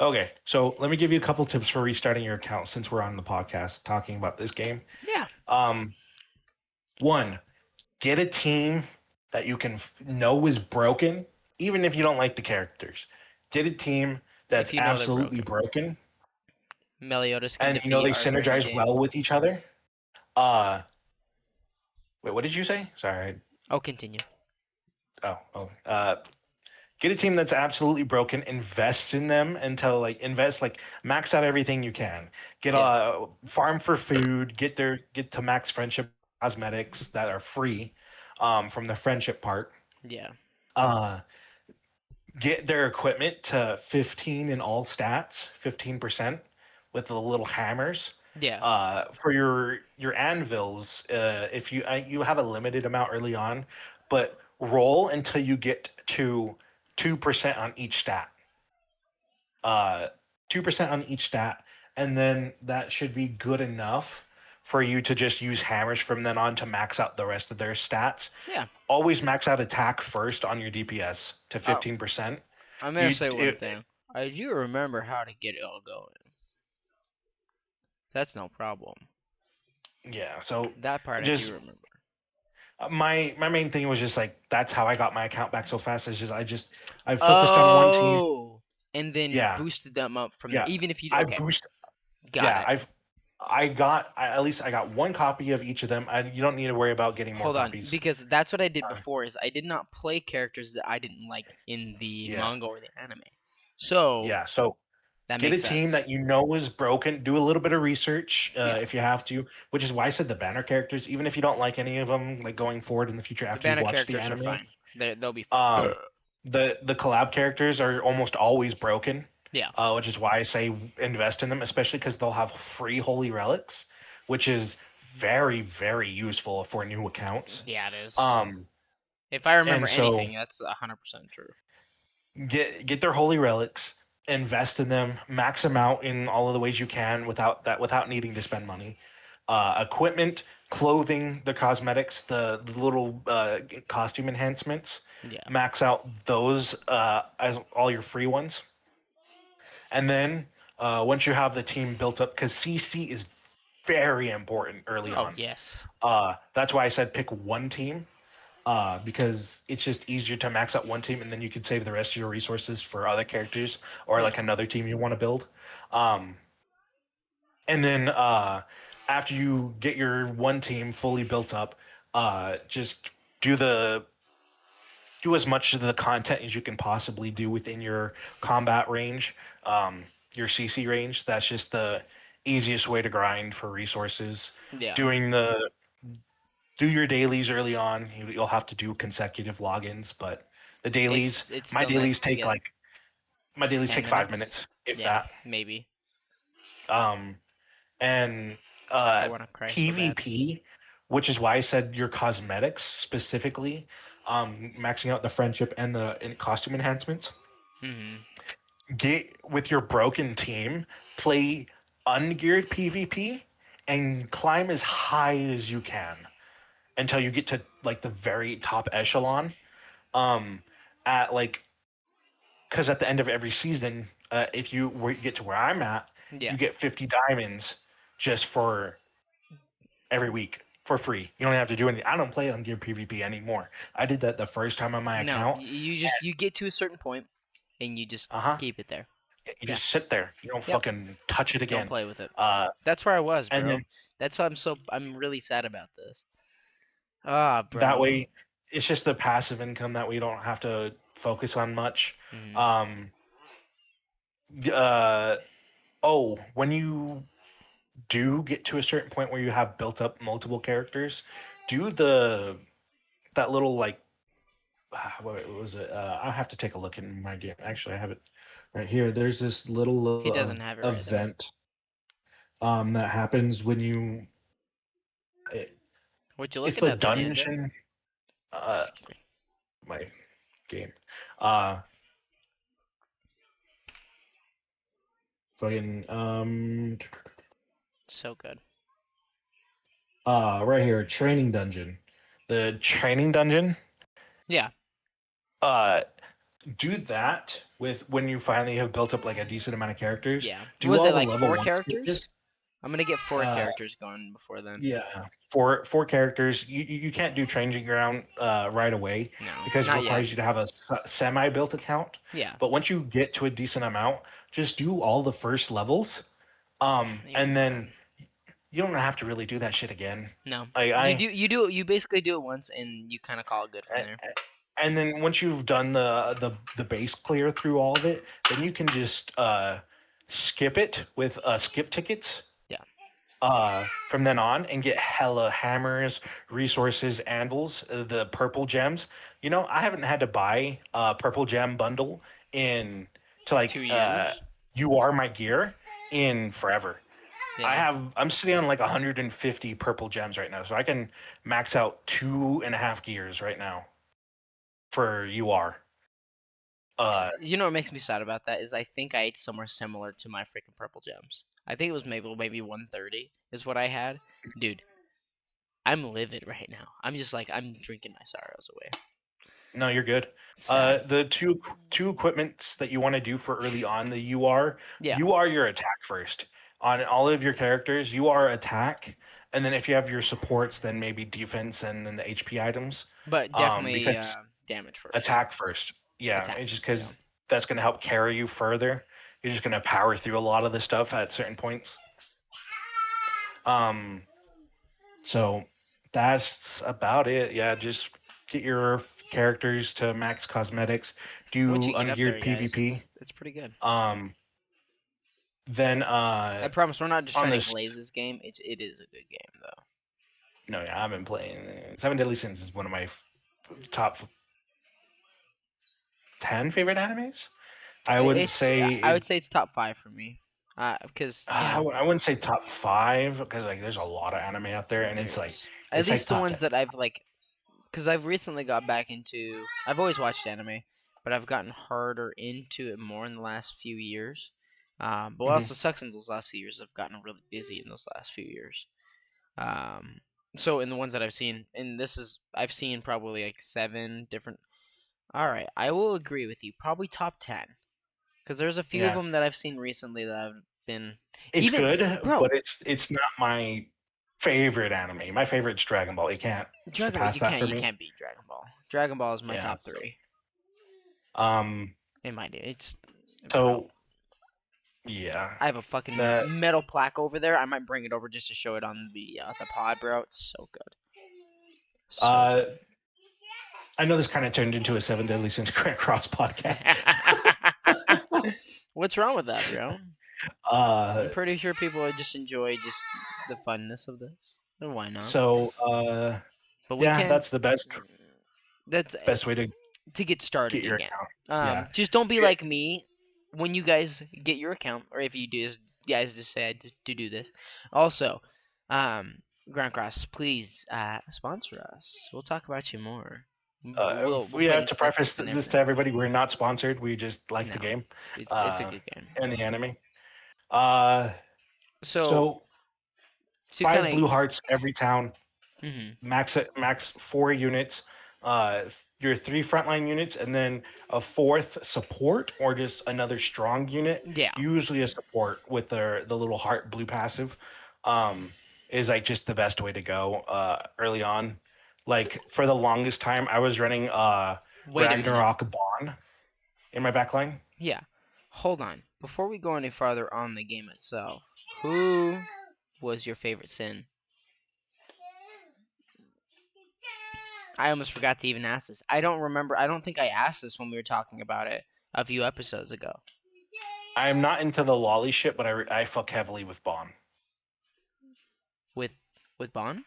okay, so let me give you a couple tips for restarting your account since we're on the podcast talking about this game. Yeah. Um, One, get a team that you can know is broken, even if you don't like the characters. Get a team If that's you know they're absolutely broken, broken, Meliodas can and defeat they our friend synergize James. well with each other. Uh, Wait, what did you say? Sorry. Oh, continue. Oh, oh. Get a team that's absolutely broken. Invest in them until like invest like max out everything you can. Get Yeah. a farm for food. Get to max friendship cosmetics that are free, from the friendship part. Yeah. Uh, get their equipment to 15 in all stats, 15% with the little hammers. Yeah. For your anvils, if you have a limited amount early on, but roll until you get to 2% on each stat. Uh, 2% on each stat, and then that should be good enough for you to just use hammers from then on to max out the rest of their stats. Yeah. Always max out attack first on your DPS to Oh, 15%. I'm gonna You say one it, thing. I do remember how to get it all going. That's no problem. yeah, so That part I do just remember. my main thing was just like that's how I got my account back so fast. Is just I focused on one team. Oh, and then Yeah, boosted them up from there. yeah. Even if you I okay, boost. got Yeah, it. at least I got one copy of each of them. You don't need to worry about getting more Hold on, copies. because that's what I did Uh, before. Is I did not play characters that I didn't like in the yeah, manga or the anime. So yeah. So that get a makes team sense. that you know is broken. Do a little bit of research Yeah, if you have to, which is why I said the banner characters. Even if you don't like any of them, like going forward in the future the after you've banner watched the characters are anime, fine. They'll be fine. um, the collab characters are almost always broken, Yeah, which is why I say invest in them, especially because they'll have free holy relics, which is very useful for new accounts. yeah, it is. Um, If I remember and so anything, that's 100% true. get their holy relics, invest in them, max them out in all of the ways you can without needing to spend money. Equipment, clothing, the cosmetics, the little costume enhancements, Yeah. max out those as all your free ones, and then once you have the team built up, because CC is very important early Oh on. yes. That's why I said pick one team, because it's just easier to max out one team and then you can save the rest of your resources for other characters or Yeah. like another team you want to build. Um, and then after you get your one team fully built up, just do the do as much of the content as you can possibly do within your combat range, your CC range. That's just the easiest way to grind for resources. Yeah. Doing the do your dailies early on. You'll have to do consecutive logins, but the dailies, It's my still nice dailies to take get like my dailies 10 take 5 minutes. minutes, if Yeah, that. maybe. Um, and If I want to cry so bad. PvP, which is why I said your cosmetics specifically, maxing out the friendship and the costume enhancements. Mhm. Get with your broken team, play ungeared PvP, and climb as high as you can until you get to like the very top echelon. um at like because at the end of every season, if get to where I'm at, Yeah. you get 50 diamonds just for every week for free. You don't have to do anything. I don't play on gear PvP anymore. I did that the first time on my No, account. you just you get to a certain point and you just Uh-huh. keep it there. You Yeah. just sit there, you don't Yep. fucking touch it Don't again. play with it. uh That's where I was, and bro. then That's why I'm really sad about this. Ah, that bro. way it's just the passive income that we don't have to focus on much. Mhm. um uh oh, when you do get to a certain point where you have built up multiple characters, do that little like what was it? I have to take a look in my game. Actually, I have it right here. There's this He little doesn't have it right there. event that happens when you. It, What you it's looking the at there, Ninja? dungeon. Uh, Just kidding. my game. Uh, fucking So good. right here, training dungeon. The training dungeon. Yeah. Uh, do that with when you finally have built up like a decent amount of characters. Yeah. Do Was all it the like level four one characters? stages. I'm gonna get four Uh, characters going before then. yeah, four characters. You can't do training ground right away No, because it not yet. requires you to have a semi built account. Yeah. But once you get to a decent amount, just do all the first levels. Yeah. And then you don't have to really do that shit again. No. Like You basically do it once and you kind of call it good from I there. and then once you've done the base clear through all of it, then you can just skip it with skip tickets Yeah, from then on and get hella hammers, resources, anvils, the purple gems. You know, I haven't had to buy a purple gem bundle in to two like years. you are my gear in forever. Yeah. I'm sitting on like 150 purple gems right now, so I can max out 2.5 gears right now for UR. You know what makes me sad about that is I think I ate somewhere similar to my freaking purple gems. I think it was maybe 130 is what I had. Dude, I'm livid right now. I'm just like I'm drinking my sorrows away. No, you're good. Sad. The two equipments that you want to do for early on the Yeah, you are your attack first on all of your characters. You are attack, and then if you have your supports, then maybe defense, and then the HP items. but definitely Because damage first. attack first, yeah, Attack it's just first. Yeah. because that's going to help carry you further. You're just going to power through a lot of the stuff at certain points. Um, so that's about it. Yeah, just get your characters to max cosmetics, Once do you get up there, ungeared guys, PvP. it's pretty good. Um, then I promise we're not just on trying to this, glaze this game. It is a good game though. no, yeah, I've been playing Seven Deadly Sins is one of my top 10 favorite animes. I wouldn't It's say I it. would say it's top five for me. Because you know I wouldn't say top five because like there's a lot of anime out there, and there is at it's like least the top ones 10. that I've like. Because I've recently got back into. I've always watched anime, but I've gotten harder into it more in the last few years. But what Hmm. also sucks in those last few years, I've gotten really busy in those last few years. Um, so in the ones that I've seen, and this is I've seen probably like seven different. All right, I will agree with you. Probably top 10. Because there's a few of Yeah, them that I've seen recently that have been it's even good, bro. but it's not my favorite anime. My favorite's Dragon Ball. It can't Dragon Ball, surpass that for you me. can't beat Dragon Ball. Dragon Ball is my Yeah. top three. Um. In my it's bro. So yeah, I have a fucking that metal plaque over there. I might bring it over just to show it on the pod, bro. It's so good, so uh, good. I know this kind of turned into a Seven Deadly Sins Cross podcast. What's wrong with that, bro? Uh, I'm pretty sure people would just enjoy just the funness of this. And why not? so But we yeah, can. that's the That's best way to get get started your again. account. Yeah. Just don't be like me when you guys get your account, or if you do, guys decide to do this. Also, Grand Cross, please sponsor us. We'll talk about you more. We'll We put have in to snippets preface and this to everything. everybody. We're not sponsored. We just like the No, game, it's a good game. and the anime. Uh, So so to 5 kind blue hearts every town. of, Max 4 units. Your 3 frontline units, and then a fourth support or just another strong unit. yeah, Usually a support with the little heart blue passive. Um, is like just the best way to go early on. Like for the longest time, I was running wait a minute. Ragnarok Bond in my backline. Yeah, hold on. Before we go any farther on the game itself, who was your favorite sin? I almost forgot to even ask this. I don't remember. I don't think I asked this when we were talking about it a few episodes ago. I'm not into the lolly shit, but I fuck heavily with Bond. With Bon?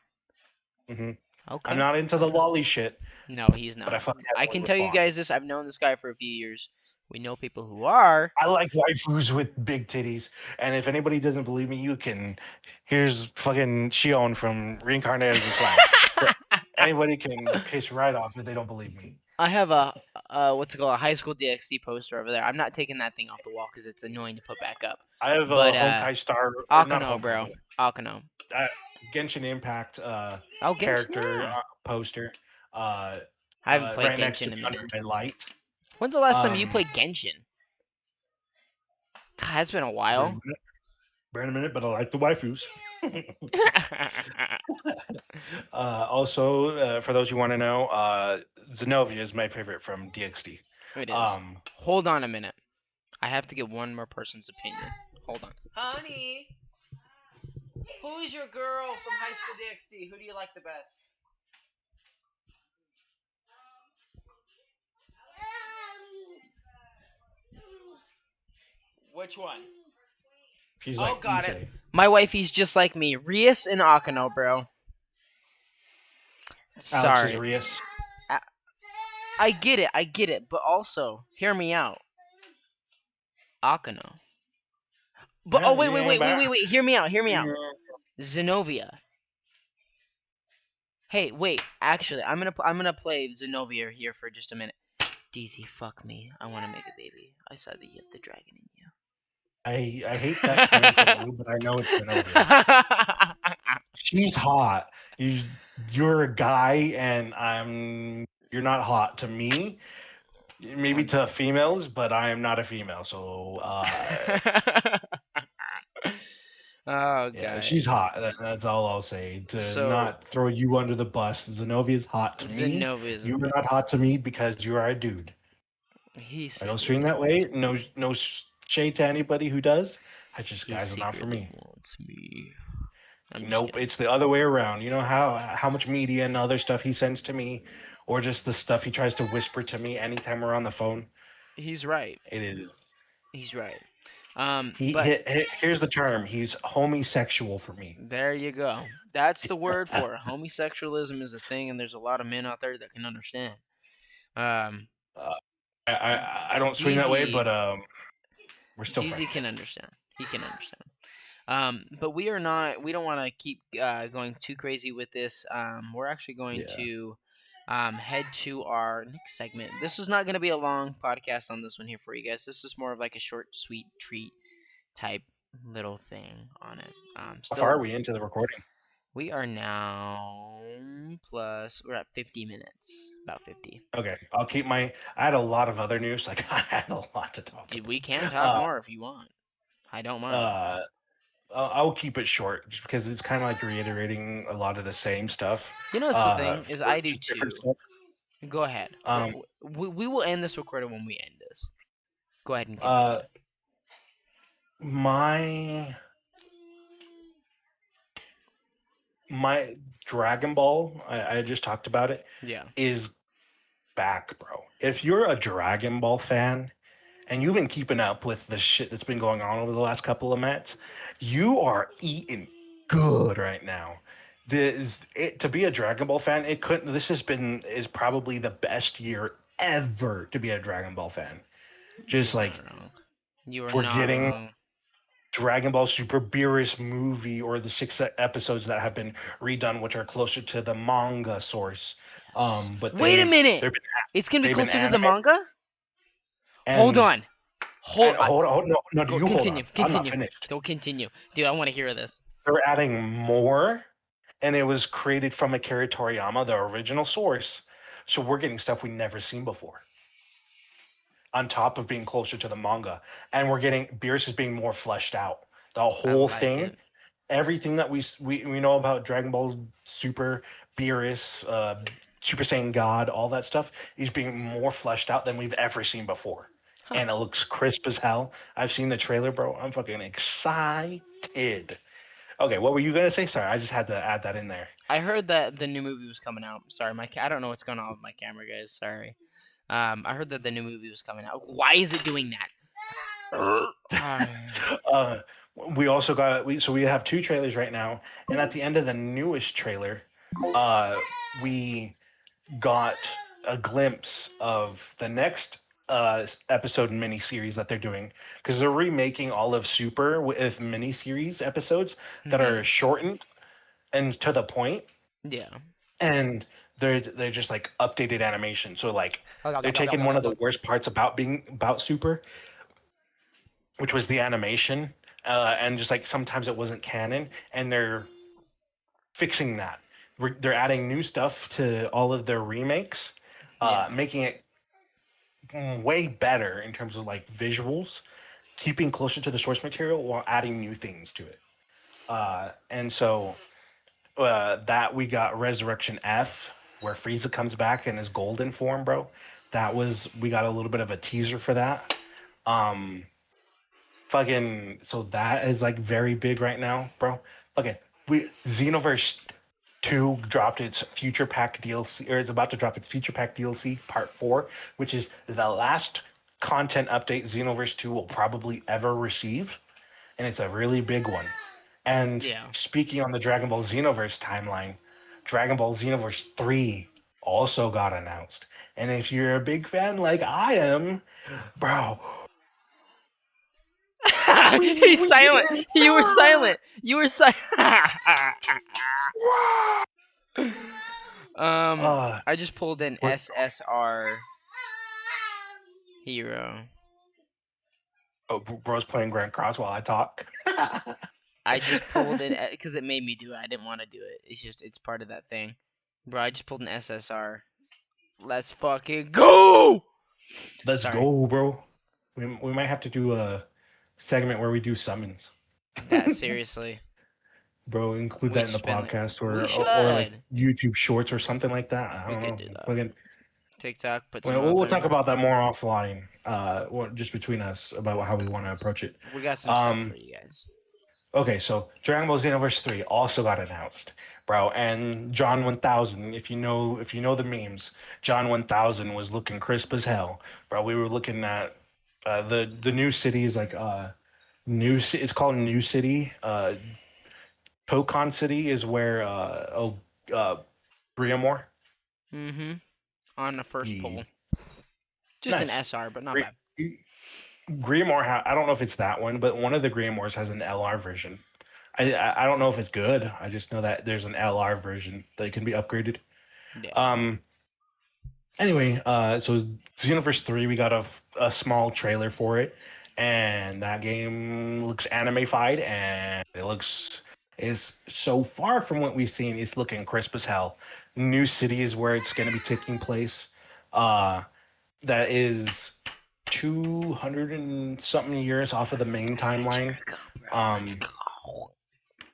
Hmm. I'm Okay. not into the lolly shit, No, he's but I not. fuck I heavily can with tell you Bond. guys this. I've known this guy for a few years. We know people who are. I like waifus with big titties, and if anybody doesn't believe me, you can. Here's fucking Shion from Reincarnated as a Slime. So anybody can piss right off if they don't believe me. I have a what's it called, a high school DxD poster over there. I'm not taking that thing off the wall because it's annoying to put back up. I have a But Honkai Star, or not Akano, Honkai, bro, but Akano. Genshin Impact Oh, Genshin, character yeah. poster I haven't played right next to Genshin in me a under minute. my light. When's the last time you Um, played Genshin? God, it's been a burn while. a minute, burn a minute, but I like the waifus. Also, for those who want to know, Zenobia is my favorite from DxD. It is. Um, Hold on a minute. I have to get one more person's opinion. Hold on. Honey, who's your girl from High School DxD? Who do you like the best? Which one? She's Oh, like got it. Issei. My wifey's just like me. Rias and Akano, bro. Alex is Sorry. Rias. I, I get it. I get it. But also, hear me out. Akano. But oh Yeah, wait, you wait, ain't wait, wait, bad. wait, wait. Hear me out. Hear me out. Zenobia. Hey, wait. Actually, I'm gonna play Zenobia here for just a minute. DZ, fuck me. I want to make a baby. I saw that you have the dragon in you. I hate that coming from you, but I know it's Zenobia. She's hot. You you're a guy, and you're not hot to me. Maybe I'm to joking. females, but I am not a female. So Oh, yeah, she's hot. guys. That's all I'll say. To So not throw you under the bus, Zenovia's hot to me. Zenobia is You are not hot to me because you are a dude. he I don't swing secretly that wants way. me. No shade to anybody who does. I just He guys are not for secretly me. wants me. I'm just Nope, kidding. it's the other way around. You know how much media and other stuff he sends to me, or just the stuff he tries to whisper to me anytime we're on the phone. He's right. It is He's right. But here's the term. He's homosexual for me. there you go. That's the word for it. Homosexualism is a thing, and there's a lot of men out there that can understand. Um, Uh, I don't swing that way, DZ but we're still DZ friends. can understand. He can understand. But we are not. We don't want to keep going too crazy with this. We're actually going Yeah, to head to our next segment. This is not going to be a long podcast on this one here for you guys. This is more of like a short, sweet treat type little thing on it. how far are Still, we into the recording? we are now plus. We're at 50 minutes. About 50. Okay, I'll keep my. I had a lot of other news. Like I had a lot to talk Dude, we can about. talk more if you want. I don't mind. Uh, I'll keep it short just because it's kind of like reiterating a lot of the same stuff. You know, what's the thing is, For I do just different too. stuff. Go ahead. Um, We will end this recording when we end this. Go ahead and uh, continue. my my Dragon Ball, I just talked about it, Yeah. is back, bro. If you're a Dragon Ball fan and you've been keeping up with the shit that's been going on over the last couple of months, you are eating good right now. To be a Dragon Ball fan, it couldn't. This has been is probably the best year ever to be a Dragon Ball fan. Just You're like not wrong. You are we're not getting wrong. Dragon Ball Super Beerus movie or the six episodes that have been redone, which are closer to the manga source. Yes. But Wait a minute. they've been It's gonna be they've been closer to the animated manga. Hold and on. Hold. no, Go. you hold Continue. on. I'm not Continue. finished. Don't continue, dude. I want to hear this. They're adding more, and it was created from Akira Toriyama, the original source. So we're getting stuff we never seen before. On top of being closer to the manga, and we're getting Beerus is being more fleshed out. The I whole like thing, it. everything that we know about Dragon Ball Super, Beerus, Super Saiyan God, all that stuff is being more fleshed out than we've ever seen before, Huh. and it looks crisp as hell. I've seen the trailer, bro. I'm fucking excited. Okay, what were you gonna say? Sorry, I just had to add that in there. I heard that the new movie was coming out. Sorry, I don't know what's going on with my camera, guys. Sorry. I heard that the new movie was coming out. Why is it doing that? uh, we also got we have two trailers right now, and at the end of the newest trailer, uh, we got a glimpse of the next episode mini series that they're doing because they're remaking all of Super with mini series episodes that are Hmm. shortened and to the point, Yeah. and they're just like updated animation. So like they're taking one of the worst parts about being about Super, which was the animation, and just like sometimes it wasn't canon, and they're fixing that. They're adding new stuff to all of their remakes, Yeah. making it way better in terms of like visuals, keeping closer to the source material while adding new things to it. And so that we got Resurrection F, where Frieza comes back in his golden form, bro. That was we got a little bit of a teaser for that. Um, fucking so that is like very big right now, bro. Fucking we Xenoverse 2 dropped its Future Pack DLC, or it's about to drop its Future Pack DLC Part 4, which is the last content update Xenoverse 2 will probably ever receive, and it's a really big one. And Yeah. speaking on the Dragon Ball Xenoverse timeline, Dragon Ball Xenoverse 3 also got announced. And if you're a big fan like I am, bro, He's we silent. get You were silent. You were silent. uh I just pulled an we're, SSR hero. oh, bro's playing Grand Cross while I talk. I just pulled it because it made me do it. I didn't want to do it. It's part of that thing, bro. I just pulled an SSR. Let's fucking go. Let's Sorry. go, bro. We might have to do a segment where we do summons. That seriously. Bro, include We that in the just been. podcast We or like should. YouTube Shorts or something like that. I We don't could know. do that. Fucking, TikTok. Put some well, we'll talk other. about that more offline. Just between us about how we want to approach it. We got some stuff for Um, you guys. okay, so Dragon Ball Xenoverse 3 also got announced, bro. And John 1000, if you know the memes, John 1000 was looking crisp as hell, bro. We were looking at the new city is like it's called New City. Tokon City is where uh Briamore. Mm-hmm. On the first Yeah. pull. Just an Nice. SR, but not bad. Gre- Griamore, I don't know if it's that one, but one of the Griamores has an LR version. I don't know if it's good. I just know that there's an LR version that can be upgraded. Yeah. Um. Anyway, so Xenoverse 3, we got a small trailer for it, and that game looks anime-fied, and it looks is so far from what we've seen. It's looking crisp as hell. New City is where it's going to be taking place. Uh, that is 200 and something years off of the main timeline. Jericho, bro. Let's Um, go.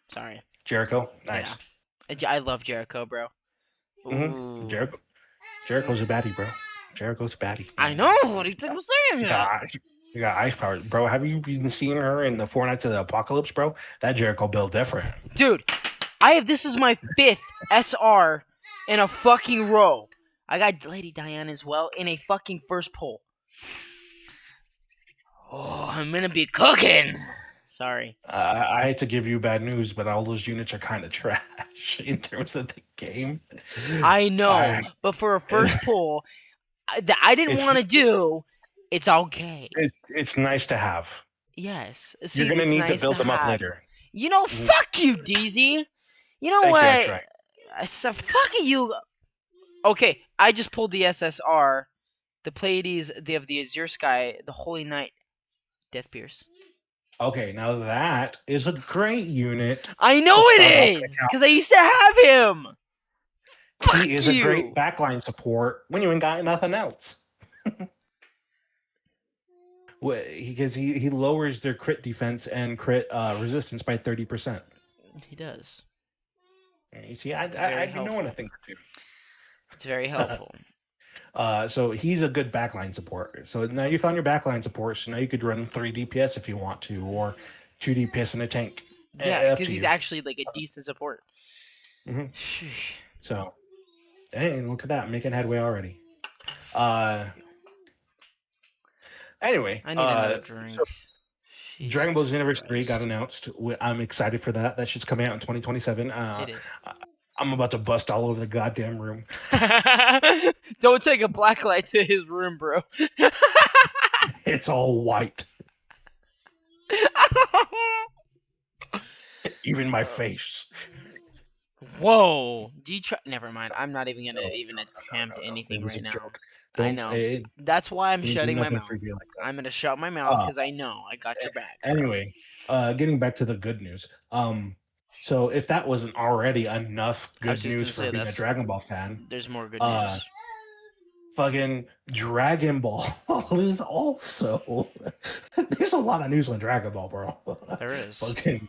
Sorry. Jericho, Yeah. nice. I love Jericho, bro. Ooh. Jericho, Jericho's a baddie, bro. Jericho's a baddie. I know. What do you think I'm saying? She got, she got ice power, bro. Have you been seeing her in the Four Nights of the Apocalypse, bro? That Jericho built different. Dude, this is my 5th SR in a fucking row. I got Lady Diana as well in a fucking first pull. Oh, I'm gonna be cooking. Sorry. I hate to give you bad news, but all those units are kind of trash in terms of the game. I know, I, but for a first pull that I didn't it's want to do, it's okay. it's nice to have. Yes. See, You're gonna it's need to nice to build them up have. later. You know, fuck you, DZ. You know Thank you. I what? try. I said, fuck you. Okay, I just pulled the SSR, the Pleiades, the Azure Sky, the Holy Knight, Death Pierce. Okay, now that is a great unit. I know to start off it the is, account. because I used to have him. Fuck He is you. a great backline support when you ain't got nothing else. Because he lowers their crit defense and crit resistance by 30%. He does. You see, It's very I be knowing a helpful. thing or two. It's very helpful. So he's a good backline support. So now you found your backline support. So now you could run 3 DPS if you want to, or 2 DPS in a tank. Yeah, Up because to he's you. actually like a decent support. Mhm. So, hey, look at that, making headway already. Anyway, I need another drink. so Dragon Ball Xenoverse 3 got Christ. announced. I'm excited for that. That shit's coming out in 2027. It is. I'm about to bust all over the goddamn room. Don't take a black light to his room, bro. It's all white. Even my face. Whoa. Do you try? Never mind. I'm not even gonna even attempt It anything was right a now. joke. I Don't, know. That's why I'm do shutting my nothing mouth. for you like that. I'm gonna shut my mouth because I know I got your back. Anyway, getting back to the good news. So if that wasn't already enough I was good just news gonna for say being a Dragon Ball fan, there's more good uh, news. fucking Dragon Ball is also there's a lot of news on Dragon Ball, bro. There is. Fucking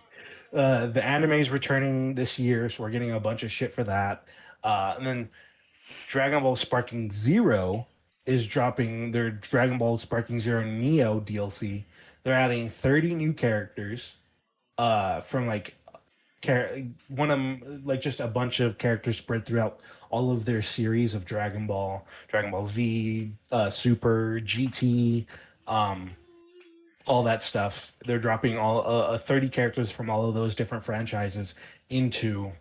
the anime is returning this year, so we're getting a bunch of shit for that. And then Dragon Ball Sparking Zero is dropping their Dragon Ball Sparking Zero Neo DLC. They're adding 30 new characters from like one of them, like just a bunch of characters spread throughout all of their series of Dragon Ball Z, Super, GT. um, all that stuff. They're dropping all 30 characters from all of those different franchises into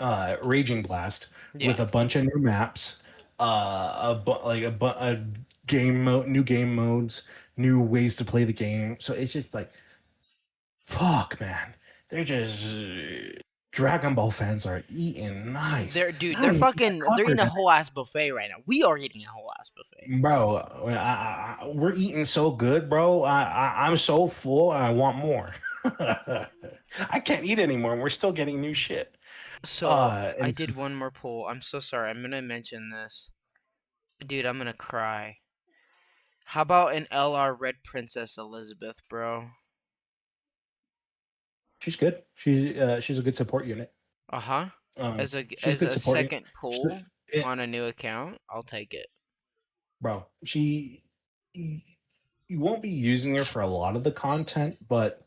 Raging Blast Yeah. with a bunch of new maps, a game mode, new game modes, new ways to play the game. So it's just like, fuck, man. They're just Dragon Ball fans are eating nice. And I They're don't even think fucking I they're covered eating a that. whole ass buffet right now. We are eating a whole ass buffet. Bro, we're eating so good, bro. I'm so full. I want more. I can't eat anymore, and we're still getting new shit. So I And so, did one more poll. I'm so sorry. I'm gonna mention this, dude. I'm gonna cry. How about an LR Red Princess Elizabeth, bro? she's good. She's a good support unit. Uh huh. She's a As good a support unit. second She's, poll it, on a new account, I'll take it. bro, you, you won't be using her for a lot of the content, but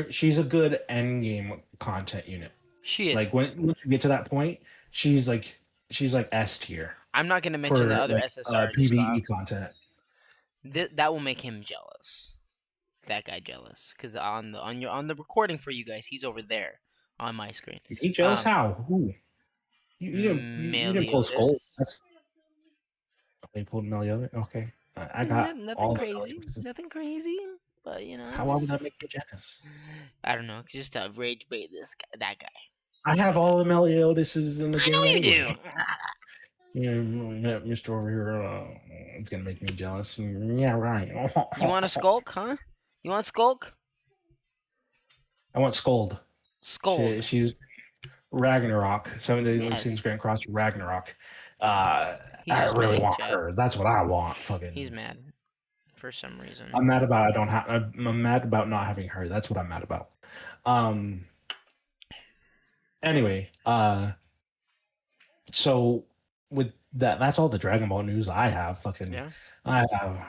she's a good end game content unit. She is. Like once you get to that point, she's like she's like S tier I'm not gonna mention the for other like SSR. Just stop. PVE content. That will make him jealous. That guy jealous. Cause on the recording for you guys, he's over there on my screen. You jealous? Um, How? Who? You didn't pull Skull. Meliodas. That's they pulled Meliodas. Okay, I got Nothing all the crazy. Meliodas. Nothing crazy. But you know, How why would that make me jealous? I don't know. Just to rage bait this guy, that guy. I have all the Meliodases in the I game know you anyway. do. Yeah, Mr. Over here, it's gonna make me jealous. Yeah, right. You want to skulk, huh? You want skulk? I want Scold. Scold. She's Ragnarok. 7 Deadly Sins Yes. Grand Cross Ragnarok. He's I just really mad, want chat. her. That's what I want. He's Fucking. mad for some reason. I'm mad about I don't have. I'm mad about not having her. That's what I'm mad about. Um. Anyway. So with that's all the Dragon Ball news I have. Fucking. Yeah. I have.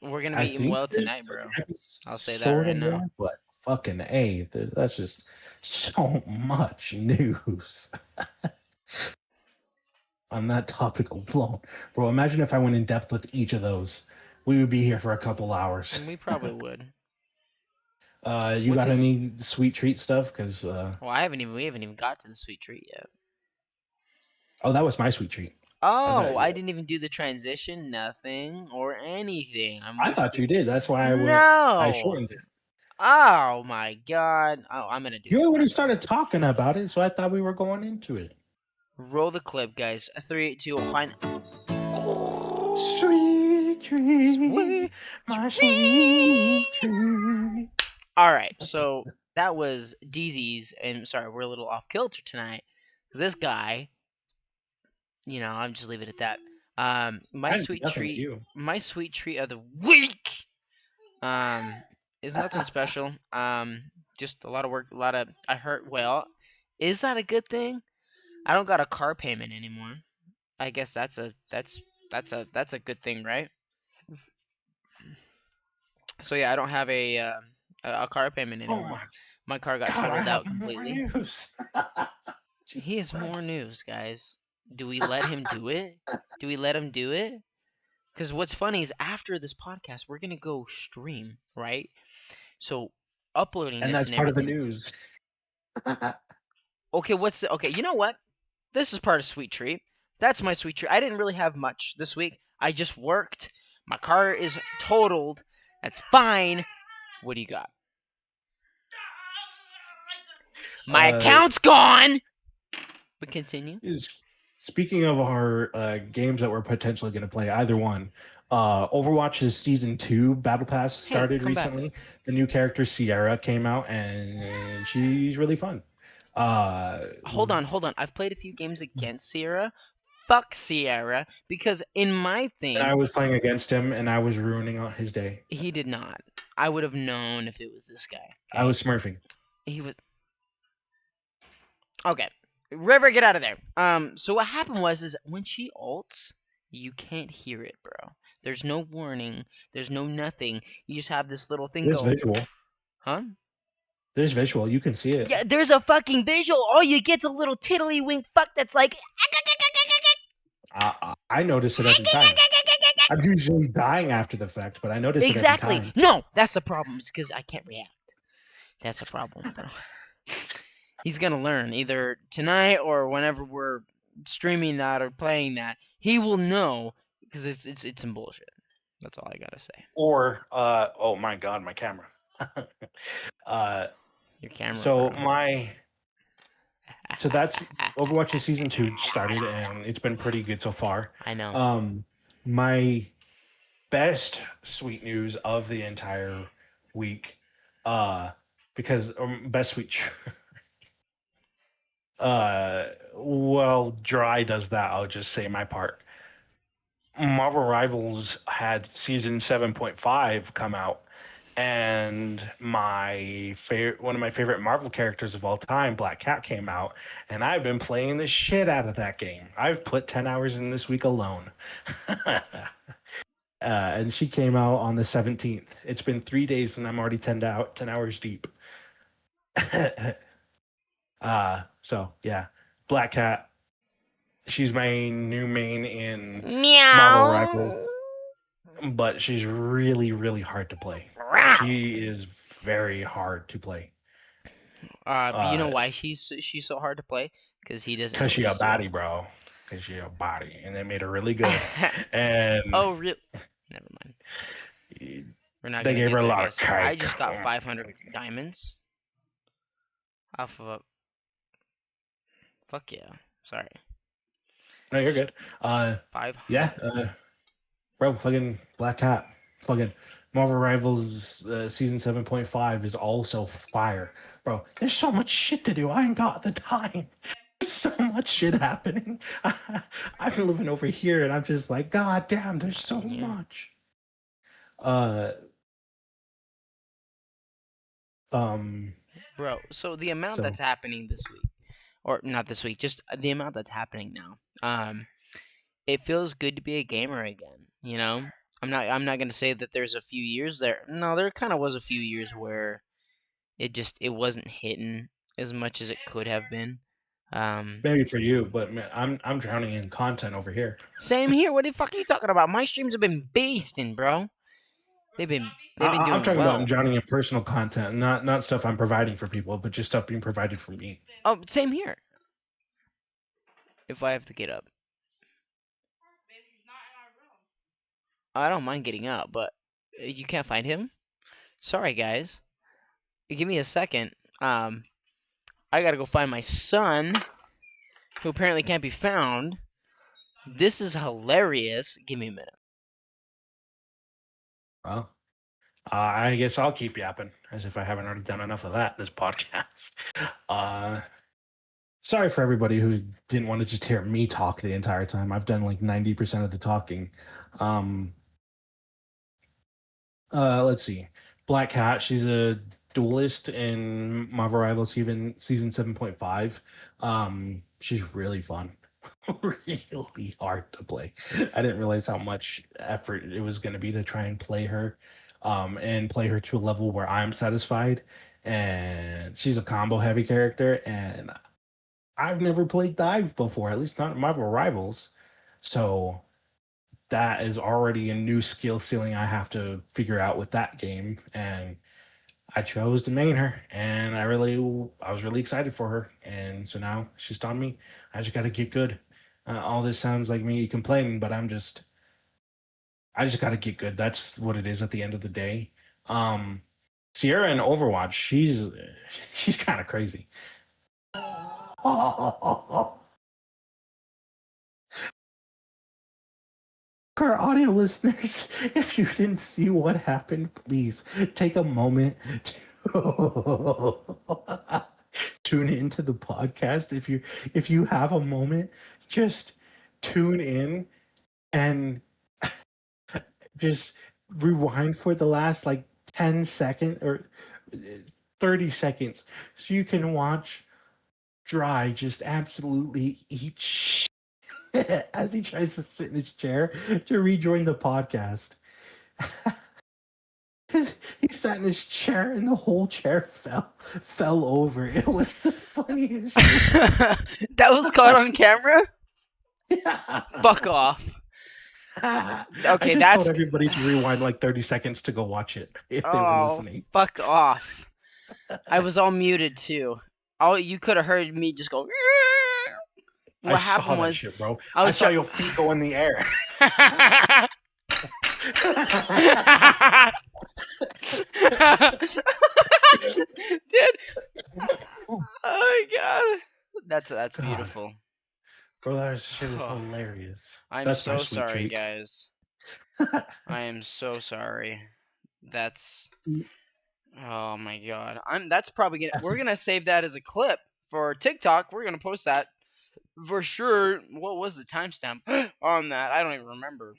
We're gonna I be eating think well there tonight, bro. might be I'll say that sort right of now. more, but fucking a. That's just so much news on that topic alone, bro. Imagine if I went in depth with each of those. We would be here for a couple hours. We probably would. You What's got it? any sweet treat stuff? Because Well, we haven't even got to the sweet treat yet. oh, that was my sweet treat. Oh, I didn't even do the transition, nothing or anything. I'm I thought literally you did. That's why I no. shortened it. Oh my god. Oh, I'm gonna do You that already right now. started talking about it, so I thought we were going into it. Roll the clip, guys. 3, 2, 1. Sweet treat, Sweet my sweet treat. treat. All right, so that was DZ's, and sorry, we're a little off kilter tonight. This guy, I'm just leave it at that. I didn't do nothing with you. My sweet treat of the week, um, is nothing special. Just a lot of work, a lot of. I heard. Well, is that a good thing? I don't got a car payment anymore. I guess that's a good thing, right? So yeah, I don't have a car payment Oh anymore. my My car got god, I totaled out have more completely. news. He Jesus has more Christ. news, guys. Do we let him do it? Do we let him do it? Because what's funny is after this podcast, we're gonna go stream, right? So uploading And this that's and part of the everything. news. Okay, okay? You know what? This is part of sweet treat. That's my sweet treat. I didn't really have much this week. I just worked. My car is totaled. That's fine. What do you got? My uh, account's gone. But continue. is speaking of our games that we're potentially going to play, either one. Overwatch's season 2 battle pass Hey, started come back. recently. The new character Sierra came out, and she's really fun. Hold on. I've played a few games against Sierra. Fuck Sierra, because in my And I thing, was playing against him, and I was ruining his day. he did not. I would have known if it was this guy. I Okay, was smurfing. he was okay. River, get out of there. So what happened is when she ults, you can't hear it, bro. There's no warning. There's no nothing. You just have this little thing There's go, visual. huh? There's visual. You can see it. Yeah, there's a fucking visual. All you get's a little tiddly wink fuck that's like. I notice it every time. I'm usually dying after the fact, but I notice it every Exactly. time. No, that's the problem. Is because I can't react. That's a problem, bro. He's gonna learn either tonight or whenever we're streaming that or playing that. He will know because it's some bullshit. That's all I gotta say. Or oh my god, my camera. uh Your camera, so bro. my so that's Overwatch's season 2 started and it's been pretty good so far. I know. My best sweet news of the entire week, uh because best sweet well, Dry does that. I'll just say my part. Marvel Rivals had season 7.5 come out, and one of my favorite Marvel characters of all time, Black Cat, came out, and I've been playing the shit out of that game. I've put 10 hours in this week alone. And she came out on the 17th. It's been 3 days and I'm already 10 hours deep. So yeah, Black Cat. She's my new main in Marvel Rivals, Meow. but she's really, really hard to play. She is very hard to play. But you know Uh, why she's so hard to play? Because he doesn't know Cause what she a he's doing. body, bro. Cause she a body, and they made her really good. And Oh, real? Never mind. We're not they gonna gave her get a there, lot of guys. I cake. just got 500 diamonds off of a. Fuck yeah. Sorry. No, you're good. Yeah, 500. bro, fucking Black Cat, fucking Marvel Rivals season 7.5 is also fire, bro. There's so much shit to do. I ain't got the time. There's so much shit happening. I've been living over here, and I'm just like, God damn, there's so Nothing here. much. Uh, um, Bro, so the amount so that's happening this week, or not this week, just the amount that's happening now. It feels good to be a gamer again. You know, I'm not gonna say that there's a few years there. No, there kind of was a few years where it wasn't hitting as much as it could have been. Um, maybe for you, but man, I'm drowning in content over here. Same here. What the fuck are you talking about? My streams have been basting, bro. They've been they've been I'm doing talking about well. drowning in personal content, not stuff I'm providing for people, but just stuff being provided for me. Oh, same here. If I have to get up, I don't mind getting up, but you can't find him. Sorry, guys. Give me a second. I gotta go find my son, who apparently can't be found. This is hilarious. Give me a minute. Well, I guess I'll keep yapping as if I haven't already done enough of that this podcast. Uh, Sorry for everybody who didn't want to just hear me talk the entire time. I've done like 90% of the talking. Um, let's see. Black Cat, she's a duelist in Marvel Rivals even season 7.5. She's really fun. Really hard to play. I didn't realize how much effort it was going to be to try and play her and play her to a level where I'm satisfied. And she's a combo heavy character and I've never played dive before, at least not in Marvel Rivals. So that is already a new skill ceiling I have to figure out with that game. And I chose to main her, and I was really excited for her. And so now she's on me. I just got to get good. All this sounds like me complaining, but I just got to get good. That's what it is at the end of the day. Um, Sierra in Overwatch, she's kind of crazy. Our audio listeners, if you didn't see what happened, please take a moment to tune into the podcast. If you have a moment, just tune in and just rewind for the last like 10 seconds or 30 seconds so you can watch Dry just absolutely eat shit as he tries to sit in his chair to rejoin the podcast. He sat in his chair and the whole chair fell over. It was the funniest shit. That was caught on camera? Yeah. Fuck off. I Okay, just told that's. everybody to rewind like 30 seconds to go watch it if they were Oh, listening. fuck off. I was all muted too. All you could have heard me just go. I What saw happened that was shit, bro. I I was saw trying. your feet go in the air. Dude, oh my god, that's God, beautiful. bro, that shit is Oh, hilarious. I'm That's my so sweet sorry, treat. guys. I am so sorry. That's oh my god. That's probably gonna we're gonna save that as a clip for TikTok. We're gonna post that for sure. What was the timestamp on that? I don't even remember.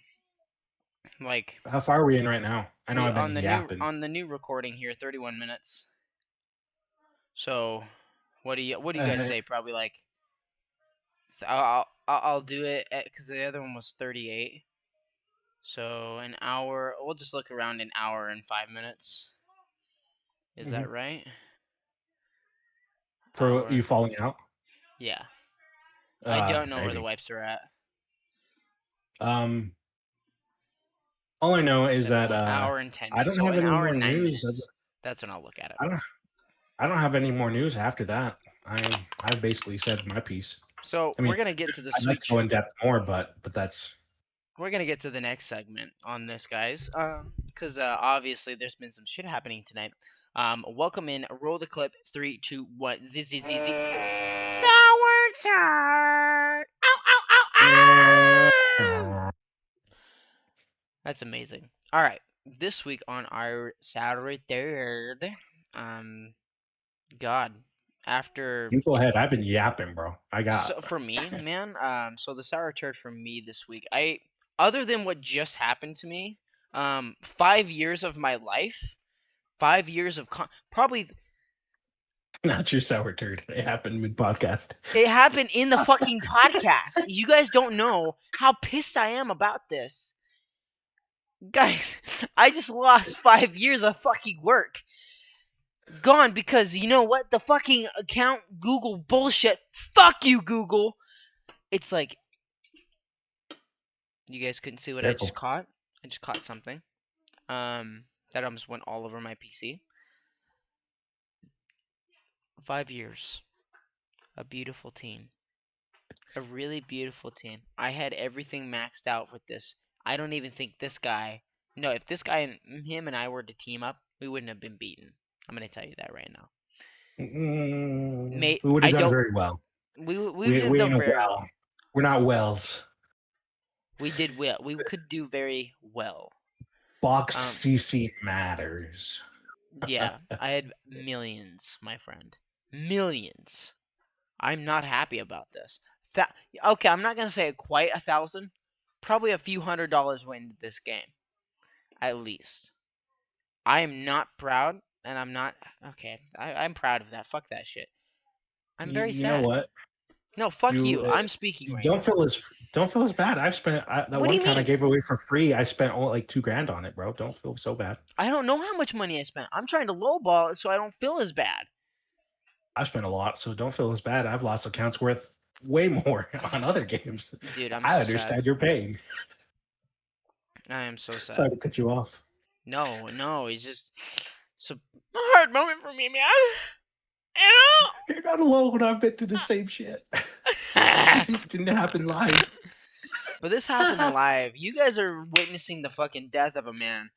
Like How far are we in right now? I know we I've been yapping. on the new recording here, 31 minutes. So what do you guys Uh, say? Probably like I'll do it because the other one was 38. So an hour. We'll just look around an hour and 5 minutes. Is mhm. that right? For you Hour. falling out? Yeah. I don't know where the Maybe. wipes are at. Um, all I know is Said that 1 hour and 10 I minutes. don't So have an any hour more and nine news. minutes. That's when I'll look at it. I don't. I don't have any more news after that. I've basically said my piece. So I we're mean, gonna get to the I'd like sweet. to go in depth more, but that's We're gonna get to the next segment on this, guys. Because obviously there's been some shit happening tonight. Welcome in. Roll the clip. 3, 2, 1. Z z z z. Sour chart. Ow ow ow ow. That's amazing. All right, this week on our Saturday third, um, God, after you go ahead. I've been yapping, bro. I got so for me, man, so the sour turd for me this week, I other than what just happened to me, 5 years of my life, 5 years of probably not your sour turd. It happened mid podcast. it happened in the fucking podcast. You guys don't know how pissed I am about this, guys. I just lost 5 years of fucking work. Gone because you know what? The fucking account Google bullshit. Fuck you, Google. It's like you guys couldn't see what I just Careful. caught. I just caught something. That almost went all over my PC. 5 years. A beautiful team. A really beautiful team. I had everything maxed out with this. I don't even think this guy. No, if this guy and him and I were to team up, we wouldn't have been beaten. I'm gonna tell you that right now. We would have I done don't. very well. We would have We done ain't very well. well. We're not wells. We did well. We could do very well. Box Um, CC matters. yeah, I had millions, my friend. Millions. I'm not happy about this. Okay, I'm not gonna say quite 1,000. Probably a few $100 went into this game, at least. I am not proud, and I'm not okay. I'm proud of that. Fuck that shit. I'm very You know sad. what? No, fuck You you. I'm speaking right don't now. feel as bad. I've spent that What do one you account I mean? gave away for free. I spent only like $2,000 on it, bro. Don't feel so bad. I don't know how much money I spent. I'm trying to lowball it so I don't feel as bad. I spent a lot, so don't feel as bad. I've lost accounts worth way more on other games. Dude, I'm I so sad. understand your pain. I am so Sorry sad. to cut you off. No, no, it's just it's a hard moment for me, man. You're not alone. I've been through the same shit. You It just didn't happen live. But this happened live. You guys are witnessing the fucking death of a man.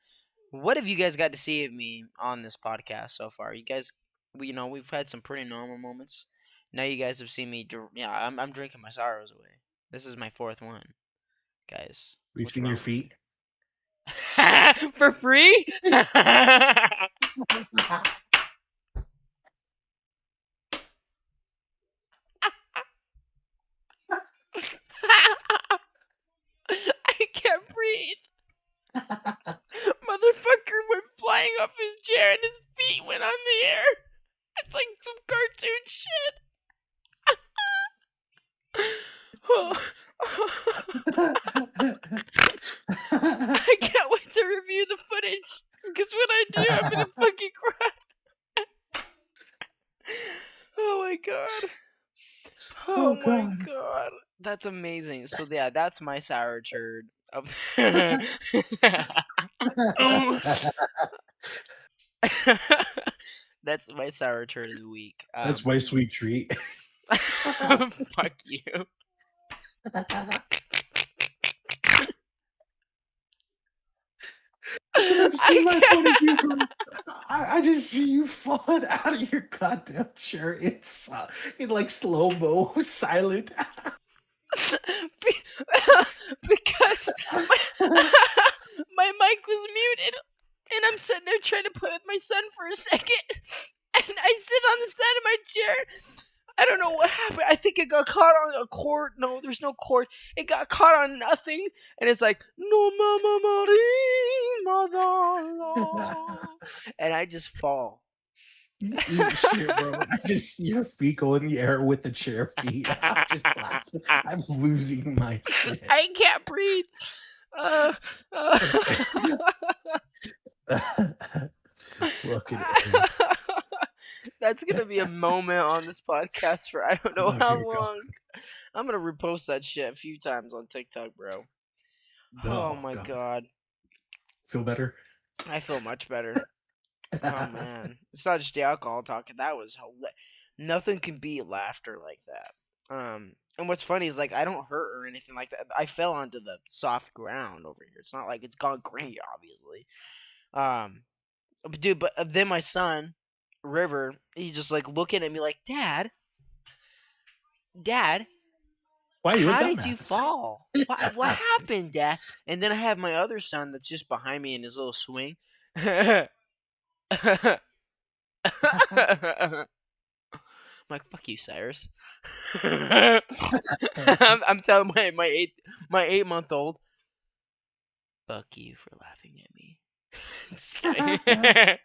What have you guys got to see of me on this podcast so far? You guys, we've had some pretty normal moments. Now you guys have seen me. Yeah, I'm drinking my sorrows away. This is my fourth one, guys. We've What's seen your wrong with feet. me? For free? I can't breathe. Motherfucker went flying off his chair and his feet went on the air. It's like some cartoon shit. I can't wait to review the footage. Because when I do, I'm gonna fucking cry. Oh my god. Oh Oh my god. god. That's amazing. So yeah, that's my sour turd. That's my sour turd of the week. That's my sweet treat. Fuck you. You should have I seen my point of view, can't. bro. I just see you falling out of your goddamn chair. It's in like slow mo, silent. Be- because my my mic was muted, and I'm sitting there trying to play with my son for a second, and I sit on the side of my chair. I don't know what happened. I think it got caught on a cord. No, there's no cord. It got caught on nothing, and it's like no mama mama, and I just fall. You eat shit, bro. I just see your feet go in the air with the chair feet. I'm just laughing. I'm losing my shit. I can't breathe. Uh, uh, Fucking A. That's gonna be a moment on this podcast for I don't know Oh, here how you go. long. I'm gonna repost that shit a few times on TikTok, bro. Oh Oh my god. god, Feel better? I feel much better. Oh man, it's not just the alcohol talking. That was nothing can beat laughter like that. And what's funny is like I don't hurt or anything like that. I fell onto the soft ground over here. It's not like it's gone gray, obviously. Um, but dude, but then my son, River, he's just like looking at me like, Dad, Why are you a how did you dumbass? fall? What happened, Dad? And then I have my other son that's just behind me in his little swing. I'm like, fuck you, Cyrus. I'm telling my 8-month old, fuck you for laughing at me. Just kidding.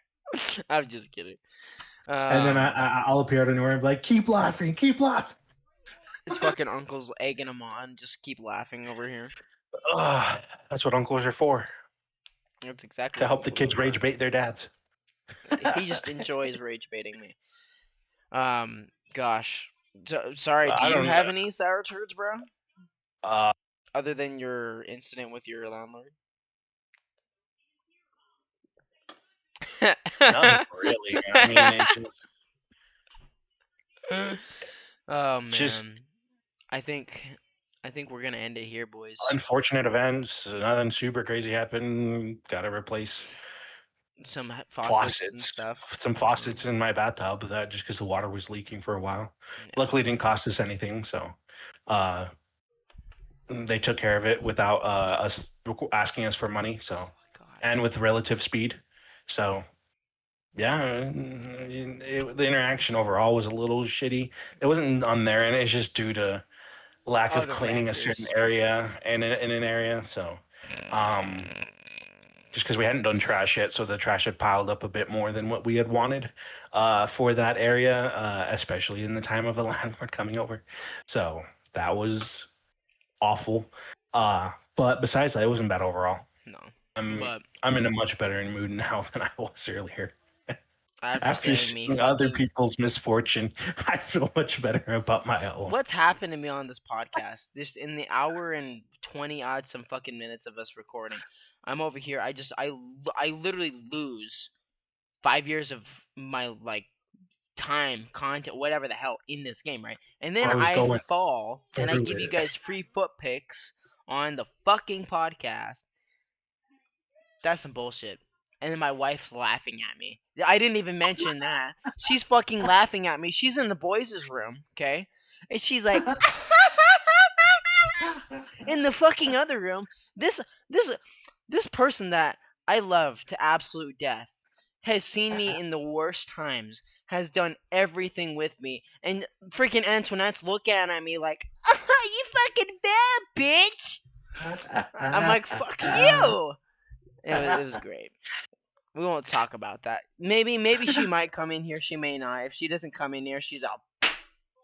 I'm just kidding. And then Um, I'll appear out of nowhere and be like, keep laughing, keep laughing. his fucking uncle's egging him on. Just keep laughing over here. That's what uncles are for. That's exactly To what help the uncles are kids for. rage bait their dads. He just enjoys rage baiting me. Gosh. Sorry, do I you don't have know. any sour turds, bro? Uh, Other than your incident with your landlord? Nothing really. I mean, Oh just man. I think I think we're gonna end it here, boys. unfortunate events. Nothing super crazy happened. Got to replace Some faucets and faucets, stuff. some faucets in my bathtub. That just because the water was leaking for a while. Yeah. Luckily, it didn't cost us anything. So, uh, they took care of it without us asking us for money. Oh So, my god. and with relative speed. So, yeah, the interaction overall was a little shitty. It wasn't on their end. It's just due to lack of Other cleaning a certain factors. area in an area. So, um, just because we hadn't done trash yet, so the trash had piled up a bit more than what we had wanted for that area, especially in the time of a landlord coming over. So that was awful. But besides that, it wasn't bad overall. No. I'm But I'm in a much better mood now than I was earlier. after After seeing me seeing other fucking people's misfortune, I feel much better about my own. what's happened to me on this podcast? Just in the hour and 20 odd some fucking minutes of us recording. I'm over here. I literally lose 5 years of my like time, content, whatever the hell in this game, right? And then I was I going fall and I through give you it. guys free foot pics on the fucking podcast. That's some bullshit. And then my wife's laughing at me. I didn't even mention that. She's fucking laughing at me. She's in the boys' room, okay? And she's like in the fucking other room. This this this person that I love to absolute death has seen me in the worst times, has done everything with me, and freaking Antoinette's looking at me like, you fucking bad bitch. I'm like, fuck you. It was great. We won't talk about that. Maybe she might come in here. She may not. If she doesn't come in here, she's out.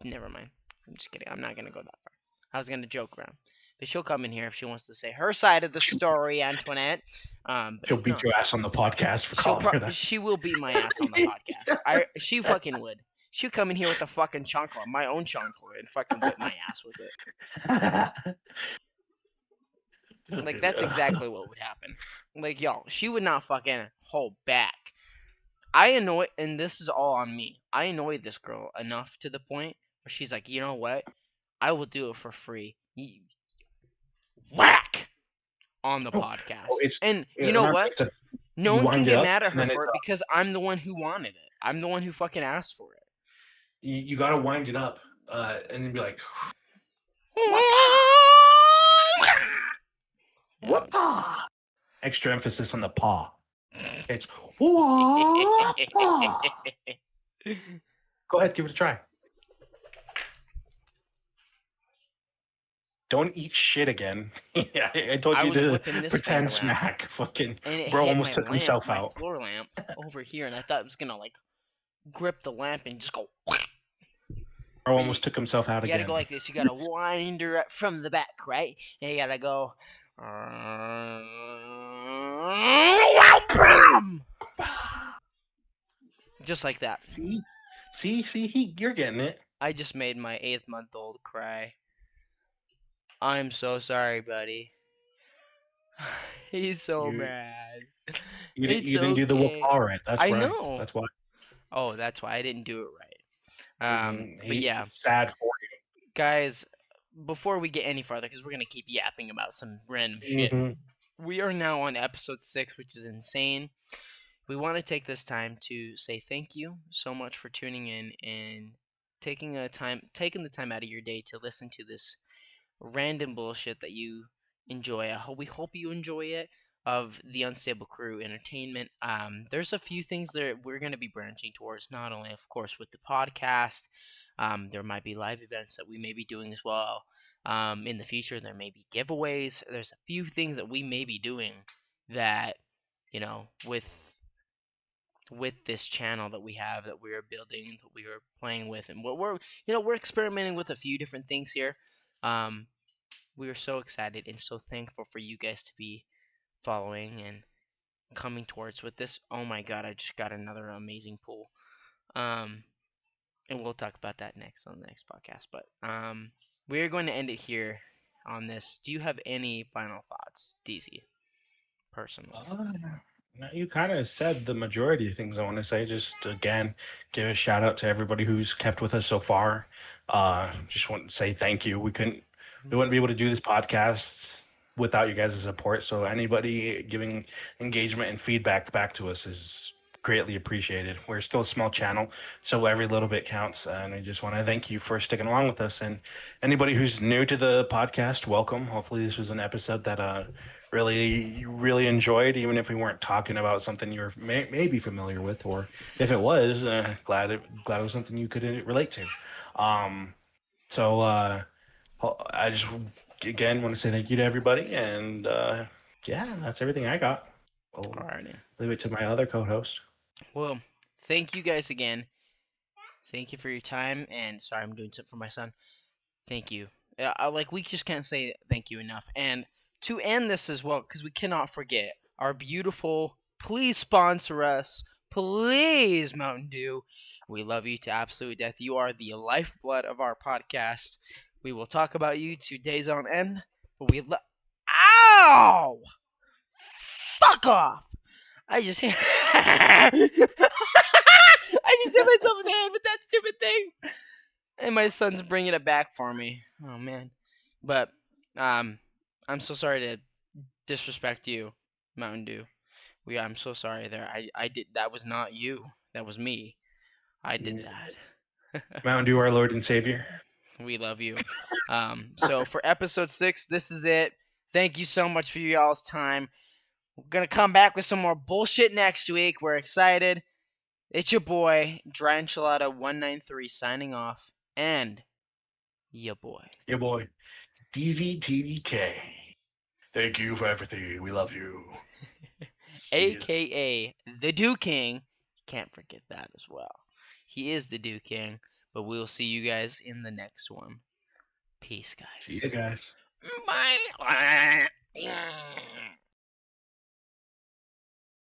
Never mind. I'm just kidding. I'm not gonna go that far. I was gonna joke around, but she'll come in here if she wants to say her side of the story, Antoinette. But She'll if beat not, your ass on the podcast for calling her that. she will beat my ass on the podcast. She fucking would. She'll come in here with a fucking chancla, my own chancla, and fucking whip my ass with it. Like that's exactly what would happen. Like yo, she would not fucking hold back. I annoy, and this is all on me. I annoyed this girl enough to the point where she's like, you know what? I will do it for free. Whack on the Oh, oh, podcast. it's And you know remember what? it's a No you one can wind it get up mad at and her then for it's it because I'm the one who wanted it. I'm the one who fucking asked for it. you got to wind it up and then be like whoopah Yeah. whoopah. Extra emphasis on the paw. It's whoopah. Go ahead, give it a try. Don't eat shit again. Yeah, I told I you was to whipping this thing pretend around, smack. Fucking and it bro hit almost my took lamp, himself my out. floor lamp over here, and I thought it was gonna like grip the lamp and just go. Bro But almost took himself out you gotta go again. like this. You gotta wind her up from the back, right? And you gotta go. Just like that. See, you're getting it. I just made my 8th-month-old cry. I'm so sorry, buddy. He's so You mad. you It's didn't do the whoop okay. all right. That's I right. know. That's why. Oh, that's why I didn't do it right. But yeah, He's sad for guys, before we get any farther, because we're gonna keep yapping about some random you. shit, we are now on episode 6, which is insane. We want to take this time to say thank you so much for tuning in and taking the time out of your day to listen to this random bullshit that you enjoy. We hope you enjoy it. Of the Unstable Crew Entertainment. There's a few things that we're going to be branching towards, not only, of course, with the podcast. There might be live events that we may be doing as well. In the future, there may be giveaways. There's a few things that we may be doing that, with this channel that we have, that we're building, that we are playing with, and what we're experimenting with a few different things here. Um, we are so excited and so thankful for you guys to be following and coming towards with this. Oh my god, I just got another amazing pool. Um, and we'll talk about that next on the next podcast. But we're going to end it here on this. Do you have any final thoughts, DZ? Personally, Uh, no, you kind of said the majority of things I want to say. Just again, give a shout out to everybody who's kept with us so far. Just want to say thank you. We wouldn't be able to do this podcast without you guys' support. So anybody giving engagement and feedback back to us is greatly appreciated. We're still a small channel, so every little bit counts. And I just want to thank you for sticking along with us. And anybody who's new to the podcast, welcome. Hopefully, this was an episode that really enjoyed, even if we weren't talking about something you're maybe familiar with, or if it was, glad it was something you could relate to. Um, so I just again want to say thank you to everybody, and yeah, that's everything I got. I'll alrighty. leave it to my other co-host. Well, thank you guys again. Thank you for your time. And sorry, I'm doing something for my son. Thank you. Like we just can't say thank you enough. And to end this as well, because we cannot forget our beautiful. Please sponsor us, please, Mountain Dew. We love you to absolute death. You are the lifeblood of our podcast. We will talk about you to days on end. But we love. Ow! Fuck off! I just hit. I just hit myself in the head with that stupid thing. And my son's bringing it back for me. Oh man, but um, I'm so sorry to disrespect you, Mountain Dew. I'm so sorry there. I did that was not you. That was me. I did that. Mountain Dew, our Lord and Savior. We love you. So for episode 6, this is it. Thank you so much for y'all's time. We're gonna come back with some more bullshit next week. We're excited. It's your boy Dry Enchilada 193 signing off, and your boy. Your boy, DZTDK. Thank you for everything. We love you. See ya. AKA the Dew King. Can't forget that as well. He is the Dew King, but we'll see you guys in the next one. Peace, See ya, guys. guys. Bye.